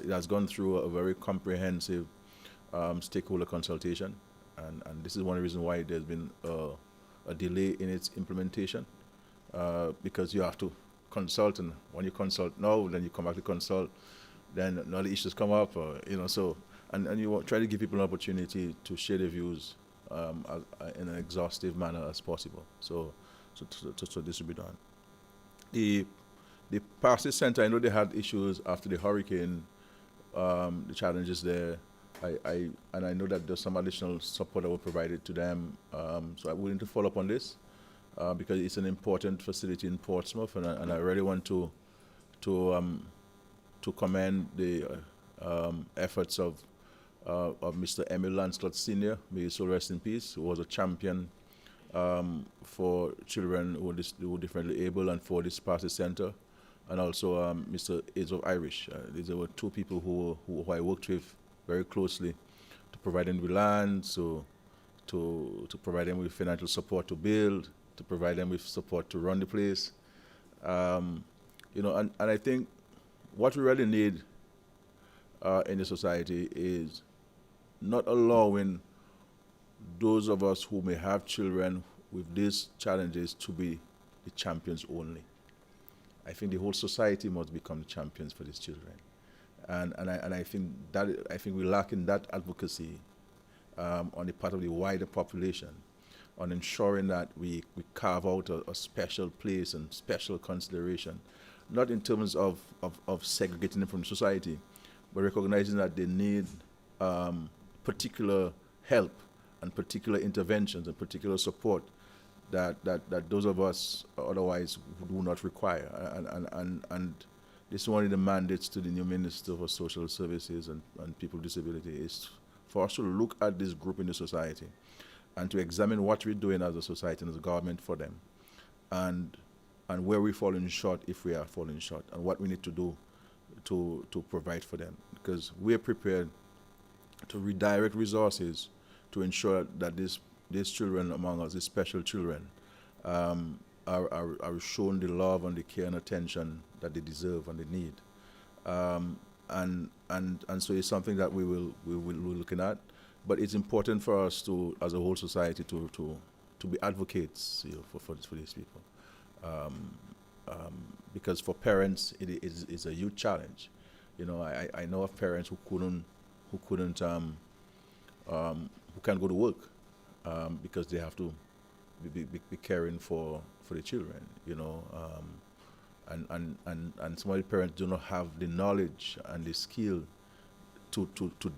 it has gone through a very comprehensive stakeholder consultation, and this is one of the reasons why there's been a delay in its implementation because you have to consult, and when you consult now, then you come back to consult, then another issues come up, so, and you try to give people an opportunity to share their views in an exhaustive manner as possible. So this will be done. The Passes Center, I know they had issues after the hurricane, the challenges there. I know that there's some additional support that was provided to them. So I'm willing to follow up on this because it's an important facility in Portsmouth, and I really want to commend the efforts of Mr. Emil Lancelot Sr., may his soul rest in peace, who was a champion for children who were differently able and for this Passes Center, and also Mr. Aids of Irish. These were two people who I worked with very closely to provide them with land, so to provide them with financial support to build, to provide them with support to run the place. And I think what we really need in the society is not allowing those of us who may have children with these challenges to be the champions only. I think the whole society must become champions for these children. And I think we lack in that advocacy on the part of the wider population on ensuring that we carve out a special place and special consideration, not in terms of segregating them from society, but recognizing that they need particular help and particular interventions and particular support that those of us otherwise do not require. And this is one of the mandates to the new Minister for Social Services and People with Disability is for us to look at this group in the society and to examine what we're doing as a society and as a government for them, and where we're falling short if we are falling short, and what we need to do to provide for them. Because we're prepared to redirect resources to ensure that these children among us, these special children, are shown the love and the care and attention that they deserve and they need. And so it's something that we're looking at. But it's important for us to, as a whole society, to be advocates, for these people. Because for parents, it is a huge challenge. I know of parents who can't go to work because they have to be caring for the children. And some of the parents do not have the knowledge and the skill to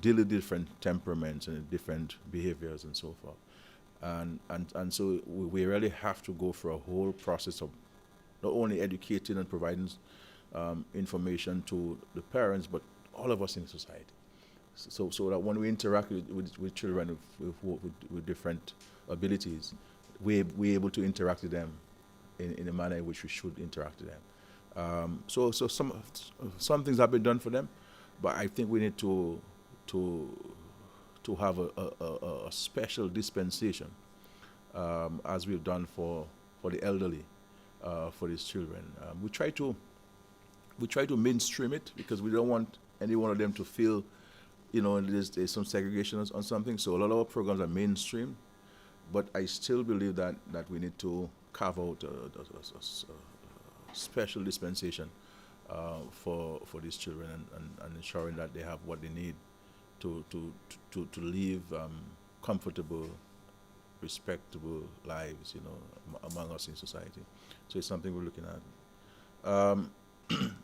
deal with different temperaments and different behaviors and so forth. And so we really have to go through a whole process of not only educating and providing information to the parents, but all of us in society. So that when we interact with children with different abilities, we're able to interact with them in a manner in which we should interact with them. So some things have been done for them, but I think we need to have a special dispensation, as we've done for the elderly, for these children. We try to mainstream it because we don't want any one of them to feel, there's some segregation on something. So a lot of our programs are mainstream, but I still believe that we need to carve out a special dispensation for these children and ensuring that they have what they need to live comfortable, respectable lives, among us in society. So it's something we're looking at.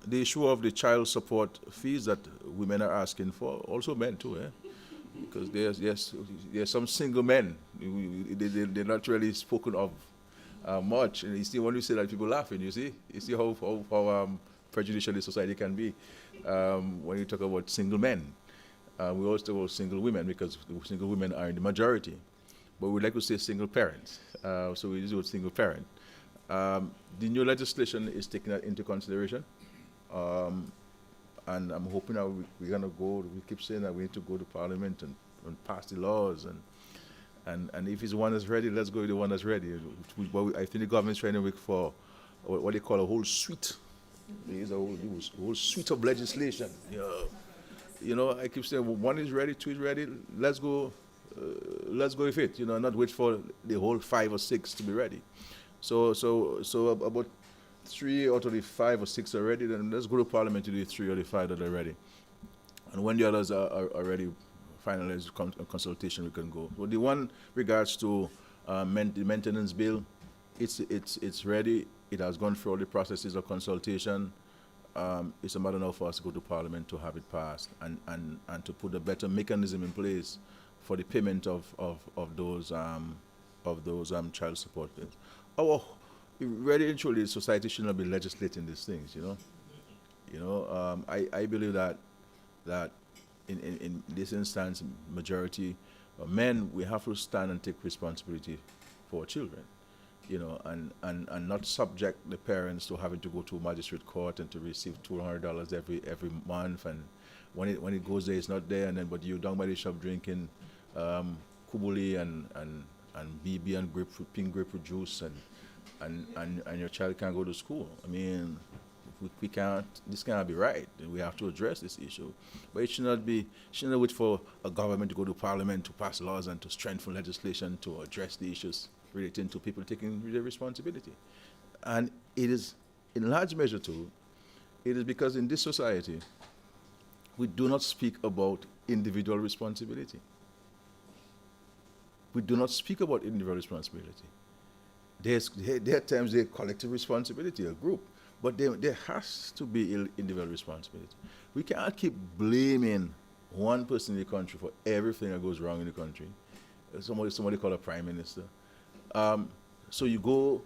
The issue of the child support fees that women are asking for, also men too, because there's some single men. They're not really spoken of much. And you see, when you say that, people laughing. You see how prejudicial the society can be when you talk about single men. We always talk about single women because single women are in the majority. But we'd like to say single parents. So we use the word single parent. The new legislation is taking that into consideration. And I'm hoping that we're going to go, we keep saying that we need to go to Parliament and pass the laws. And if it's one that's ready, let's go with the one that's ready. I think the government's trying to work for what they call a whole suite. There's a whole suite of legislation. I keep saying, one is ready, two is ready, let's go let's go with it. Not wait for the whole 5 or 6 to be ready. So about 3 out of the 5 or 6 are ready. Then let's go to Parliament to the 3 or the 5 that are ready. And when the others are ready, finalize consultation, we can go. But the one regards to the maintenance bill, it's ready. It has gone through all the processes of consultation. It's a matter now for us to go to Parliament to have it passed and to put a better mechanism in place for the payment of those child support bills. Really and truly, society should not be legislating these things. I believe that in this instance, majority of men, we have to stand and take responsibility for our children. And not subject the parents to having to go to magistrate court and to receive $200 every month, and when it goes there, it's not there, but you're down by the shop drinking kubuli and BB and pink grapefruit juice, and your child can't go to school. I mean, we can't. This cannot be right. We have to address this issue, but it should not wait for a government to go to Parliament to pass laws and to strengthen legislation to address the issues relating to people taking their responsibility. And it is, in large measure too, it is because in this society, we do not speak about individual responsibility. We do not speak about individual responsibility. There are times there's collective responsibility, a group, but there has to be individual responsibility. We can't keep blaming one person in the country for everything that goes wrong in the country. Somebody called a prime minister. So you go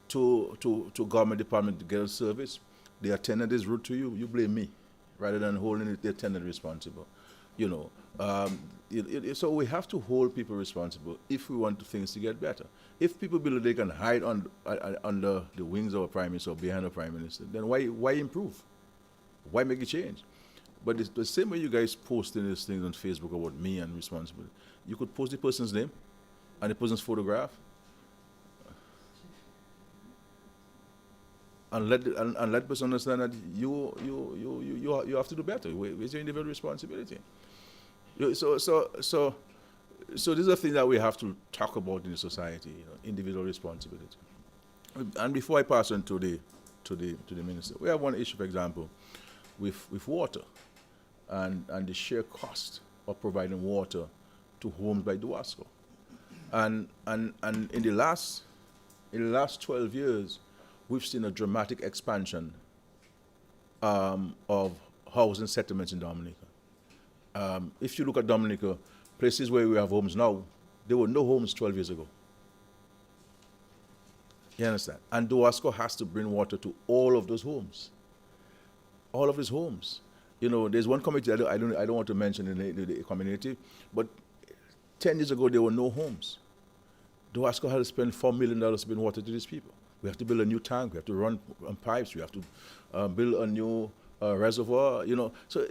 to government department to get a service, the attendant is rude to you, you blame me, rather than holding the attendant responsible. So we have to hold people responsible if we want things to get better. If people believe they can hide under the wings of a prime minister or behind a prime minister, then why improve? Why make a change? But it's the same way you guys posting these things on Facebook about me and responsibility. You could post the person's name and the person's photograph, and let the person understand that you have to do better. It's your individual responsibility. So these are things that we have to talk about in the society. Individual responsibility. And before I pass on to the minister, we have one issue, for example, with water, and the sheer cost of providing water to homes by Duasco. And in the last 12 years, we've seen a dramatic expansion of housing settlements in Dominica. If you look at Dominica, places where we have homes now, there were no homes 12 years ago. You understand? And Duasco has to bring water to all of those homes. All of these homes. There's one community I don't want to mention in the community, but 10 years ago there were no homes. Duasco had to spend $4 million to bring water to these people. We have to build a new tank. We have to run pipes. We have to build a new reservoir. So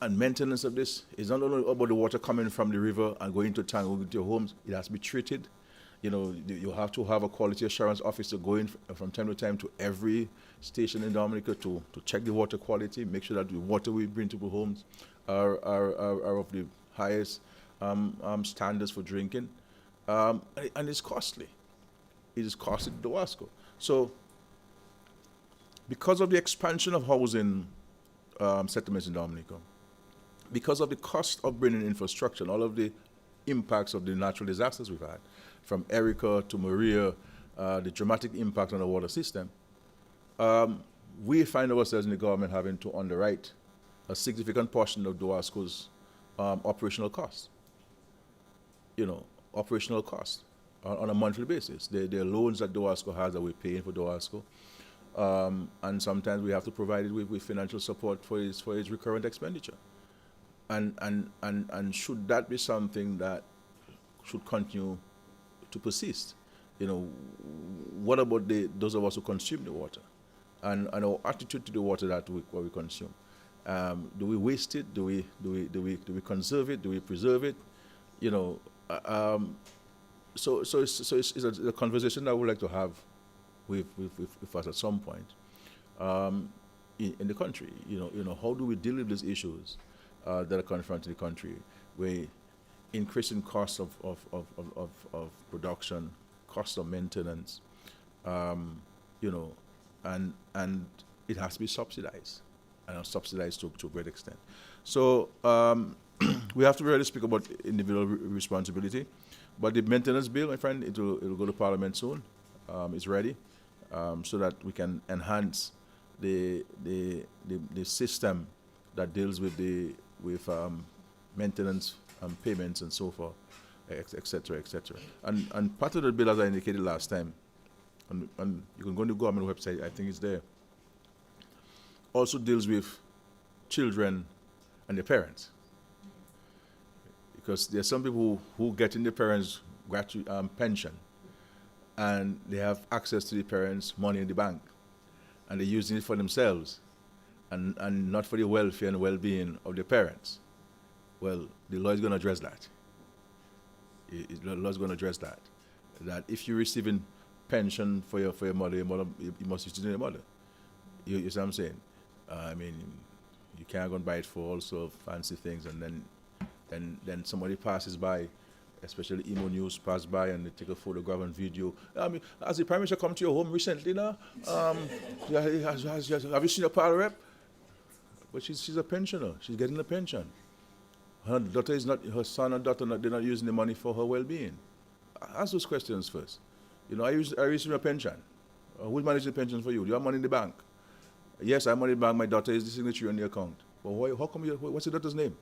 and maintenance of this is not only about the water coming from the river and going to tank, going to your homes. It has to be treated. You have to have a quality assurance officer going from time to time to every station in Dominica to check the water quality, make sure that the water we bring to the homes are of the highest standards for drinking. And it's costly. It is costly to Duasco. So, because of the expansion of housing settlements in Dominica, because of the cost of bringing infrastructure and all of the impacts of the natural disasters we've had, from Erica to Maria, the dramatic impact on the water system, we find ourselves in the government having to underwrite a significant portion of Duasco's operational costs. Operational costs on a monthly basis. There are loans that Duasco has that we're paying for Duasco. And sometimes we have to provide it with financial support for its recurrent expenditure. And should that be something that should continue to persist? What about those of us who consume the water, and our attitude to the water that we consume? Do we waste it? Do we conserve it? Do we preserve it? So it's a conversation that I would like to have with us at some point in the country. How do we deal with these issues that are confronting the country, where increasing cost of production, cost of maintenance, you know, and it has to be subsidized, and subsidized to a great extent. So we have to really speak about individual responsibility. But the maintenance bill, my friend, it'll go to Parliament soon. It's ready, so that we can enhance the system that deals with maintenance payments and so forth, et cetera, et cetera. And part of the bill, as I indicated last time, and you can go on the government website, I think it's there, also deals with children and their parents. Because there are some people who get in their parents' pension, and they have access to the parents' money in the bank, and they're using it for themselves, and not for the welfare and well-being of their parents. Well, the law is going to address that. The law is going to address that. That if you're receiving pension for your mother, you must use it to your mother. You see what I'm saying? I mean, you can't go and buy it for all sorts of fancy things, and then somebody passes by, especially Emo News pass by, and they take a photograph and video. I mean, has the Prime Minister come to your home recently now? Have you seen a power rep? But she's a pensioner. She's getting a pension. Her daughter is not, her son and daughter, they're not using the money for her well-being. Ask those questions first. You know, are you receiving a pension? Who's managing the pension for you? Do you have money in the bank? Yes, I have money in the bank. My daughter is the signature on the account. But how come what's your daughter's name?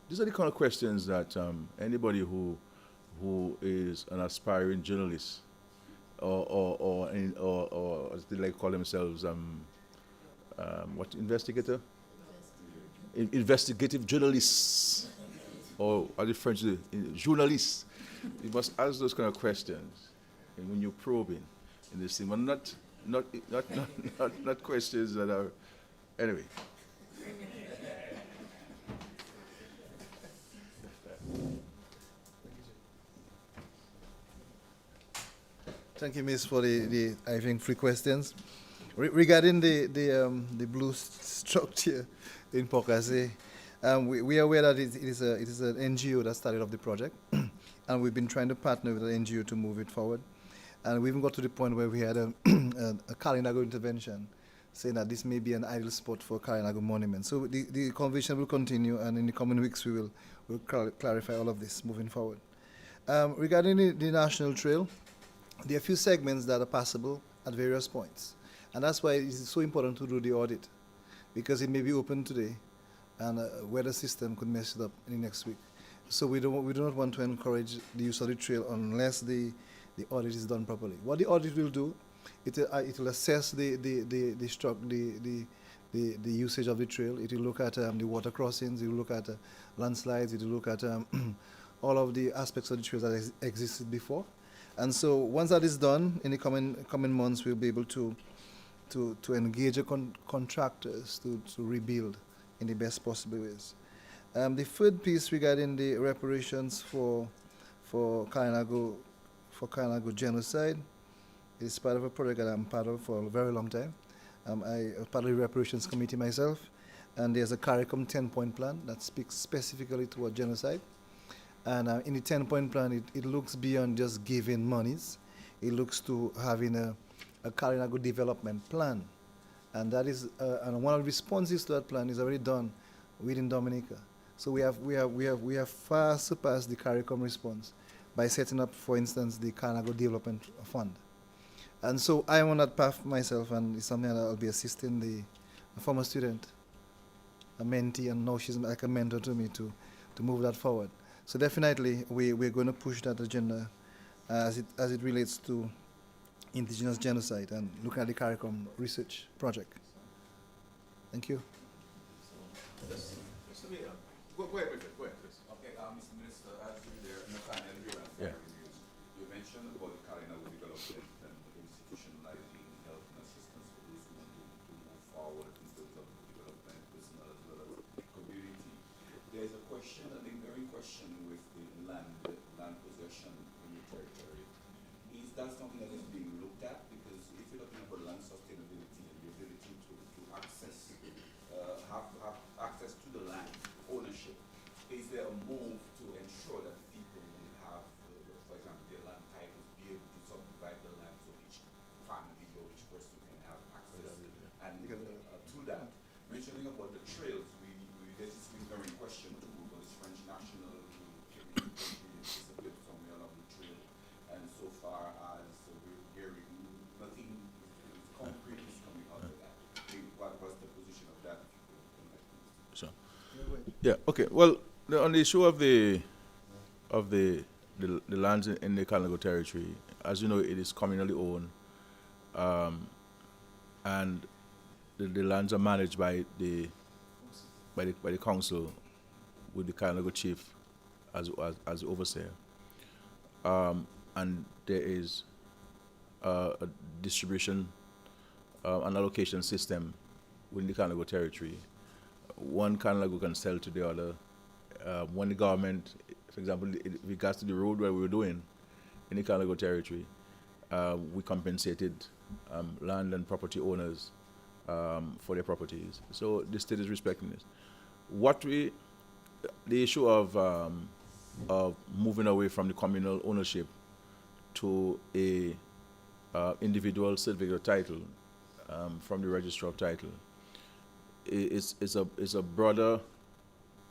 These are the kind of questions that anybody who is an aspiring journalist or as they like to call themselves, investigator? Investigative journalists, or as the French say, journalists. You must ask those kind of questions, and when you're probing in this thing, but not questions that are, anyway. Thank you, Miss, for the I think 3 questions. Regarding the blue structure in Pokase, we are aware that it is an NGO that started off the project, and we've been trying to partner with the NGO to move it forward. And we even got to the point where we had a Kalinago intervention, saying that this may be an ideal spot for Kalinago monument. So the conversation will continue, and in the coming weeks we'll clarify all of this moving forward. Regarding the National Trail, there are a few segments that are passable at various points. And that's why it's so important to do the audit, because it may be open today, and weather system could mess it up in the next week. So we do not want to encourage the use of the trail unless the audit is done properly. What the audit will do, it will assess the usage of the trail. It will look at the water crossings. It will look at landslides. It will look at all of the aspects of the trail that existed before. And so once that is done, in the coming months, we'll be able to engage contractors to rebuild in the best possible ways. The third piece regarding the reparations for Kalinago genocide is part of a project that I'm part of for a very long time. I'm part of the reparations committee myself, and there's a CARICOM 10-point plan that speaks specifically toward genocide. And in the 10-point plan, it looks beyond just giving monies. It looks to having a Kalinago development plan. And that is, and one of the responses to that plan is already done within Dominica. So we have far surpassed the CARICOM response by setting up, for instance, the Kalinago Development Fund. And so I am on that path myself, and it's something that I'll be assisting a former student, a mentee, and now she's like a mentor to me to move that forward. So definitely we're going to push that agenda as it relates to indigenous genocide and looking at the CARICOM research project. Thank you. Go ahead, please. Okay, Mr. Minister, as you there in the panel here, you mentioned about the Kalinago development and institutionalizing help and assistance for those who want to move forward in terms of development, personal as well as community. There is a question, I think, very question with the land possession in the territory. Is that something that is being looked at? Because if you're looking about land sustainability and the ability to access, have access to the land, ownership, is there a move to ensure that talking about the trails, this is ignorant question too, because French national disappeared somewhere along the trail, and so far as we're hearing, nothing concrete is coming out of that. What was the position of that? So, yeah, okay. Well, on the issue of the lands in the Kalinago territory, as you know, it is communally owned, and the lands are managed by the council, with the Kalinago chief as overseer, and there is a distribution and allocation system within the Kalinago territory. One Kalinago can sell to the other. When the government, for example, in regards to the road where we were doing in the Kalinago territory, we compensated land and property owners for their properties. So the state is respecting this. The issue of moving away from the communal ownership to a individual certificate title from the registrar of title is a broader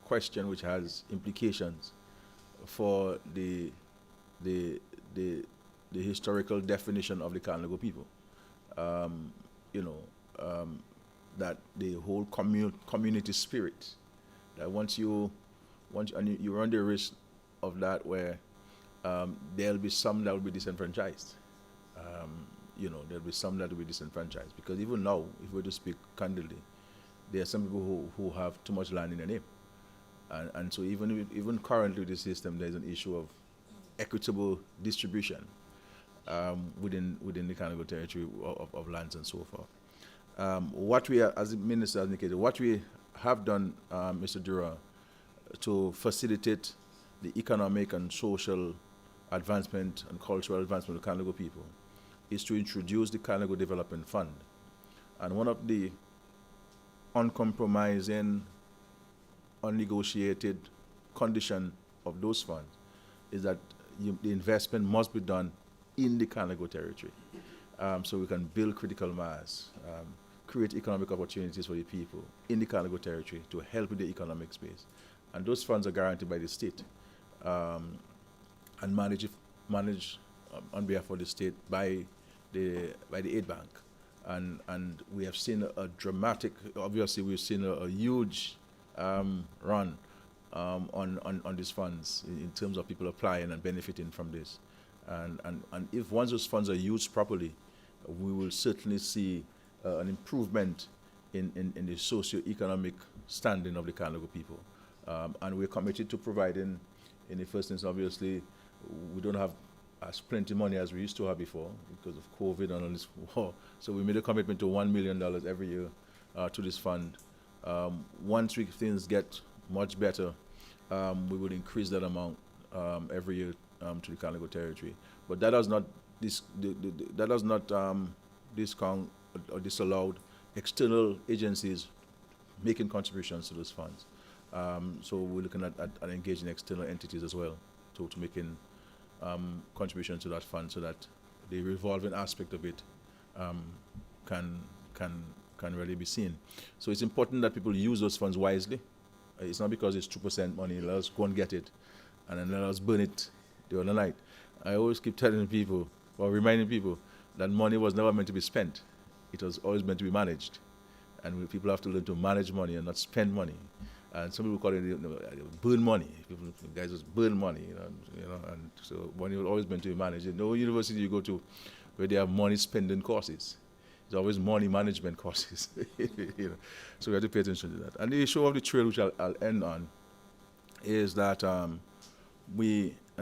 question which has implications for the historical definition of the Kalinago people. That the whole community spirit, that once you run the risk of that, where there'll be some that will be disenfranchised. There'll be some that will be disenfranchised, because even now, if we were to speak candidly, there are some people who have too much land in their name, and so even currently with the system, there's an issue of equitable distribution within the Kalinago territory of lands and so forth. What we are, as the minister has indicated, what we have done, Mr. Dura, to facilitate the economic and social advancement and cultural advancement of the Kalinago people, is to introduce the Kalinago Development Fund. And one of the uncompromising, unnegotiated condition of those funds is that the investment must be done in the Kalinago territory, so we can build critical mass, create economic opportunities for the people in the Kalinago territory to help with the economic space. And those funds are guaranteed by the state and managed on behalf of the state by the aid bank. And we have seen a dramatic, obviously we've seen a huge run on these funds in terms of people applying and benefiting from this. And if once those funds are used properly, we will certainly see an improvement in the socio-economic standing of the Kalinago people. And we're committed to providing, in the first instance, obviously, we don't have as plenty money as we used to have before because of COVID and all this war. So we made a commitment to $1 million every year to this fund. Once things get much better, we would increase that amount every year to the Kalinago territory. But that does not discount or disallow external agencies making contributions to those funds. So we're looking at engaging external entities as well to making contributions to that fund, so that the revolving aspect of it can really be seen. So it's important that people use those funds wisely. It's not because it's 2% money, let us go and get it and then let us burn it the other night. I always keep telling people, or reminding people, that money was never meant to be spent. It was always meant to be managed. And people have to learn to manage money and not spend money. And some people call it burn money. Guys just burn money, and so money was always meant to be managed. No university you go to where they have money spending courses. It's always money management courses. So we have to pay attention to that. And the issue of the trail, which I'll end on, is that and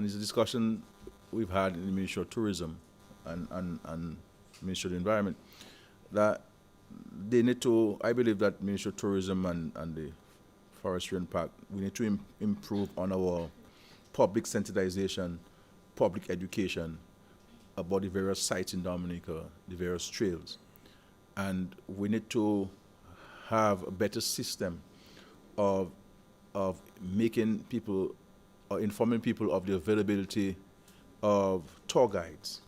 it's a discussion we've had in the Ministry of Tourism and Ministry of the Environment, that they need to, I believe that Ministry of Tourism and the Forestry and Park, we need to improve on our public sensitization, public education about the various sites in Dominica, the various trails. And we need to have a better system of making people, or informing people of the availability of tour guides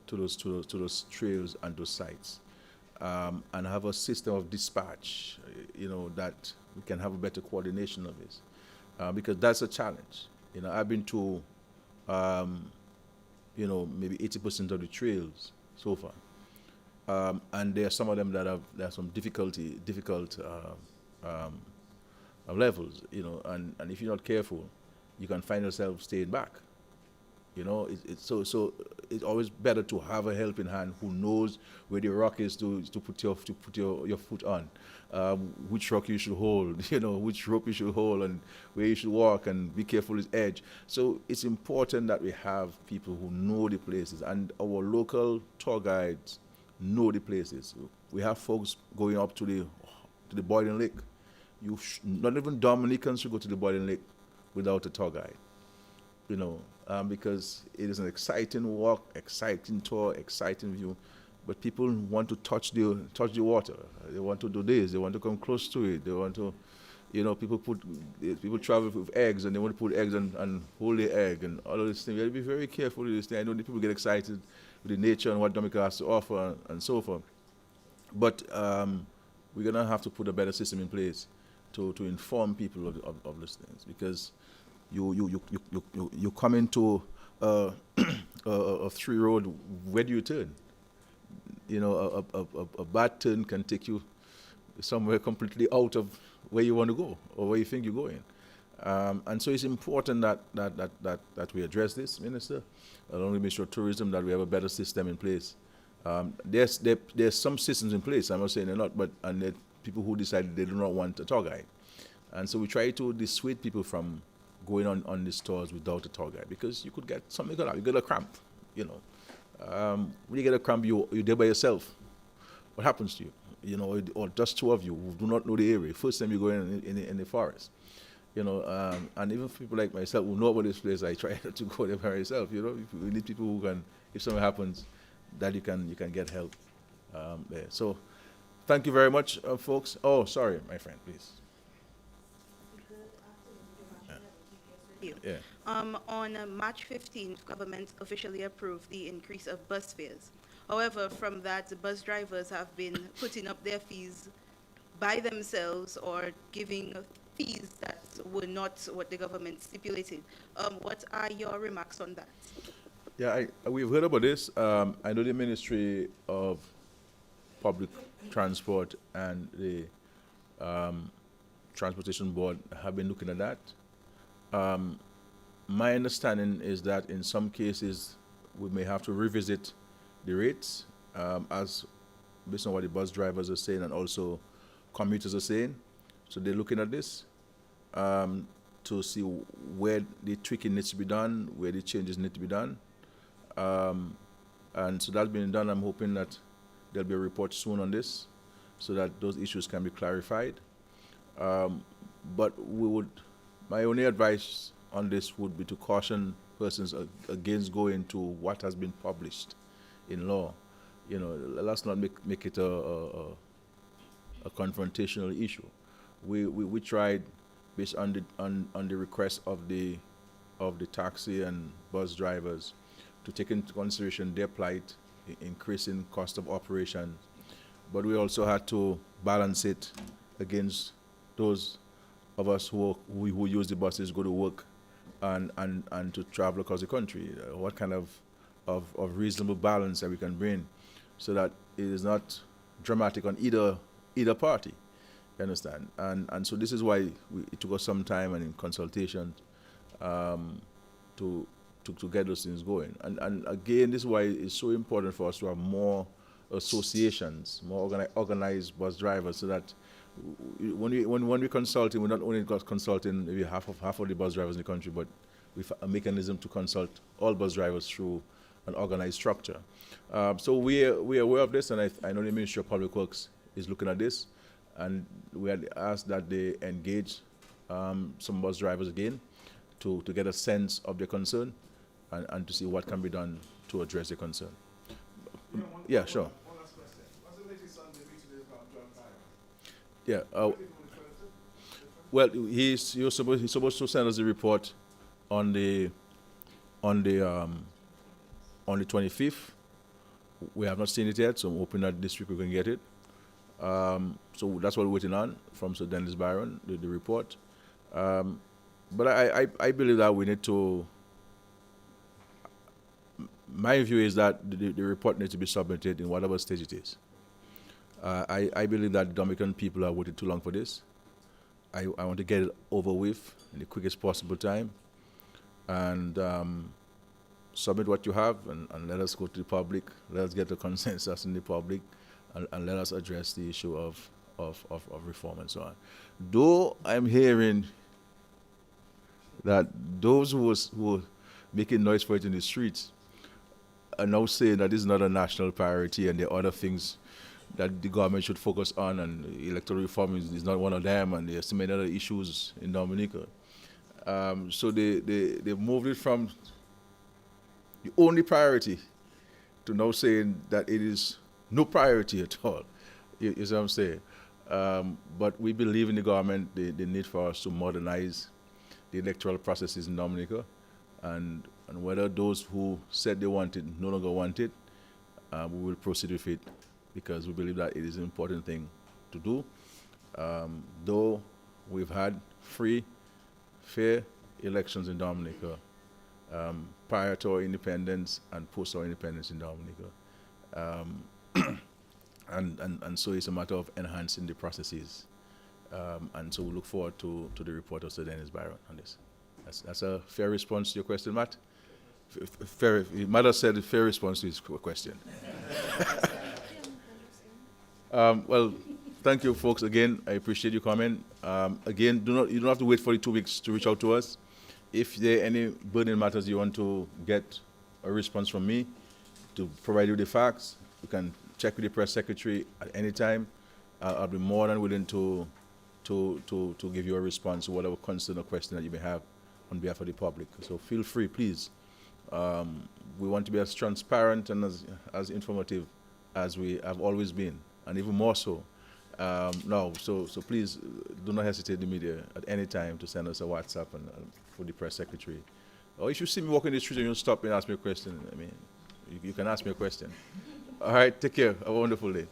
to those trails and those sites. and have a system of dispatch, that we can have a better coordination of this, because that's a challenge. I've been to, maybe 80% of the trails so far, and there are some of them that have some difficult levels, and if you're not careful, you can find yourself staying back. So it's always better to have a helping hand who knows where the rock is to put your foot on, which rock you should hold, which rope you should hold, and where you should walk, and be careful with edge. So it's important that we have people who know the places, and our local tour guides know the places. We have folks going up to the Boiling Lake. Not even Dominicans should go to the Boiling Lake without a tour guide. Because it is an exciting walk, exciting tour, exciting view, but people want to touch the water. They want to do this. They want to come close to it. They want to, people travel with eggs, and they want to put eggs and hold the egg and all of this thing. We have to be very careful with this thing. I know that people get excited with the nature and what Dominica has to offer and so forth, but we're gonna have to put a better system in place to inform people of these things, because you come into a 3-road, where do you turn? A bad turn can take you somewhere completely out of where you want to go or where you think you're going. And so it's important that we address this, Minister, not only Ministry of Tourism, that we have a better system in place. There's some systems in place, I'm not saying they're not, and there are people who decided they do not want a tour guide. And so we try to dissuade people from going on these tours without a tour guide, because you could get something like that. You get a cramp, when you get a cramp, you're there by yourself. What happens to you? Or just two of you who do not know the area. First time you go in the forest, and even people like myself who know about this place, I try to go there by myself. We need people who can, if something happens, that you can get help there. So, thank you very much, folks. Oh, sorry, my friend, please. Yeah. On March 15th, government officially approved the increase of bus fares. However, from that, the bus drivers have been putting up their fees by themselves or giving fees that were not what the government stipulated. What are your remarks on that? Yeah, we've heard about this. I know the Ministry of Public Transport and the Transportation Board have been looking at that. My understanding is that in some cases we may have to revisit the rates, as based on what the bus drivers are saying and also commuters are saying. So they're looking at this to see where the tweaking needs to be done, where the changes need to be done. And so that's been done. I'm hoping that there'll be a report soon on this so that those issues can be clarified. But my only advice on this would be to caution persons against going to what has been published in law. Let's not make it a confrontational issue. We tried, based on the request of the taxi and bus drivers, to take into consideration their plight, increasing cost of operation, but we also had to balance it against those of us who use the buses, go to work and to travel across the country. What kind of reasonable balance that we can bring so that it is not dramatic on either party, you understand? And so this is why it took us some time and in consultation to get those things going. And again, this is why it's so important for us to have more associations, more organized bus drivers, so that when we're consulting, we're not only consulting maybe half of the bus drivers in the country, but with a mechanism to consult all bus drivers through an organized structure. So we are aware of this, and I know the Ministry of Public Works is looking at this, and we had asked that they engage some bus drivers again to get a sense of their concern and to see what can be done to address their concern. Yeah, sure. One last question. What's the latest on the meeting about John Tyler? Yeah. Well, he's supposed to send us a report on the 25th. We have not seen it yet, so I'm hoping that this week we can get it. So that's what we're waiting on from Sir Dennis Byron, the report. But I believe that we need to, my view is that the report needs to be submitted in whatever stage it is. I believe that the Dominican people have waited too long for this. I want to get it over with in the quickest possible time and submit what you have and let us go to the public, let us get a consensus in the public and let us address the issue of reform and so on. Though I'm hearing that those who were making noise for it in the streets are now saying that this is not a national priority and there are other things that the government should focus on, and electoral reform is not one of them, and there are so many other issues in Dominica. So they moved it from the only priority to now saying that it is no priority at all. You see what I'm saying? But we believe in the government, the need for us to modernize the electoral processes in Dominica, and whether those who said they want it no longer want it, we will proceed with it because we believe that it is an important thing to do. Though we've had free, fair elections in Dominica prior to our independence and post our independence in Dominica. And so it's a matter of enhancing the processes. And so we look forward to the report of Sir Dennis Byron on this. That's a fair response to your question, Matt? Fair, Matt said a fair response to his question. Well, thank you, folks, again. I appreciate your comment. Again, you don't have to wait for the 2 weeks to reach out to us. If there are any burning matters you want to get a response from me to provide you the facts, you can check with the press secretary at any time. I'll be more than willing to give you a response to whatever concern or question that you may have on behalf of the public. So feel free, please. We want to be as transparent and as informative as we have always been, and even more so now. So please do not hesitate, the media, at any time to send us a WhatsApp and for the press secretary. Or if you see me walking the street and you stop and ask me a question, I mean, you can ask me a question. All right, take care. Have a wonderful day.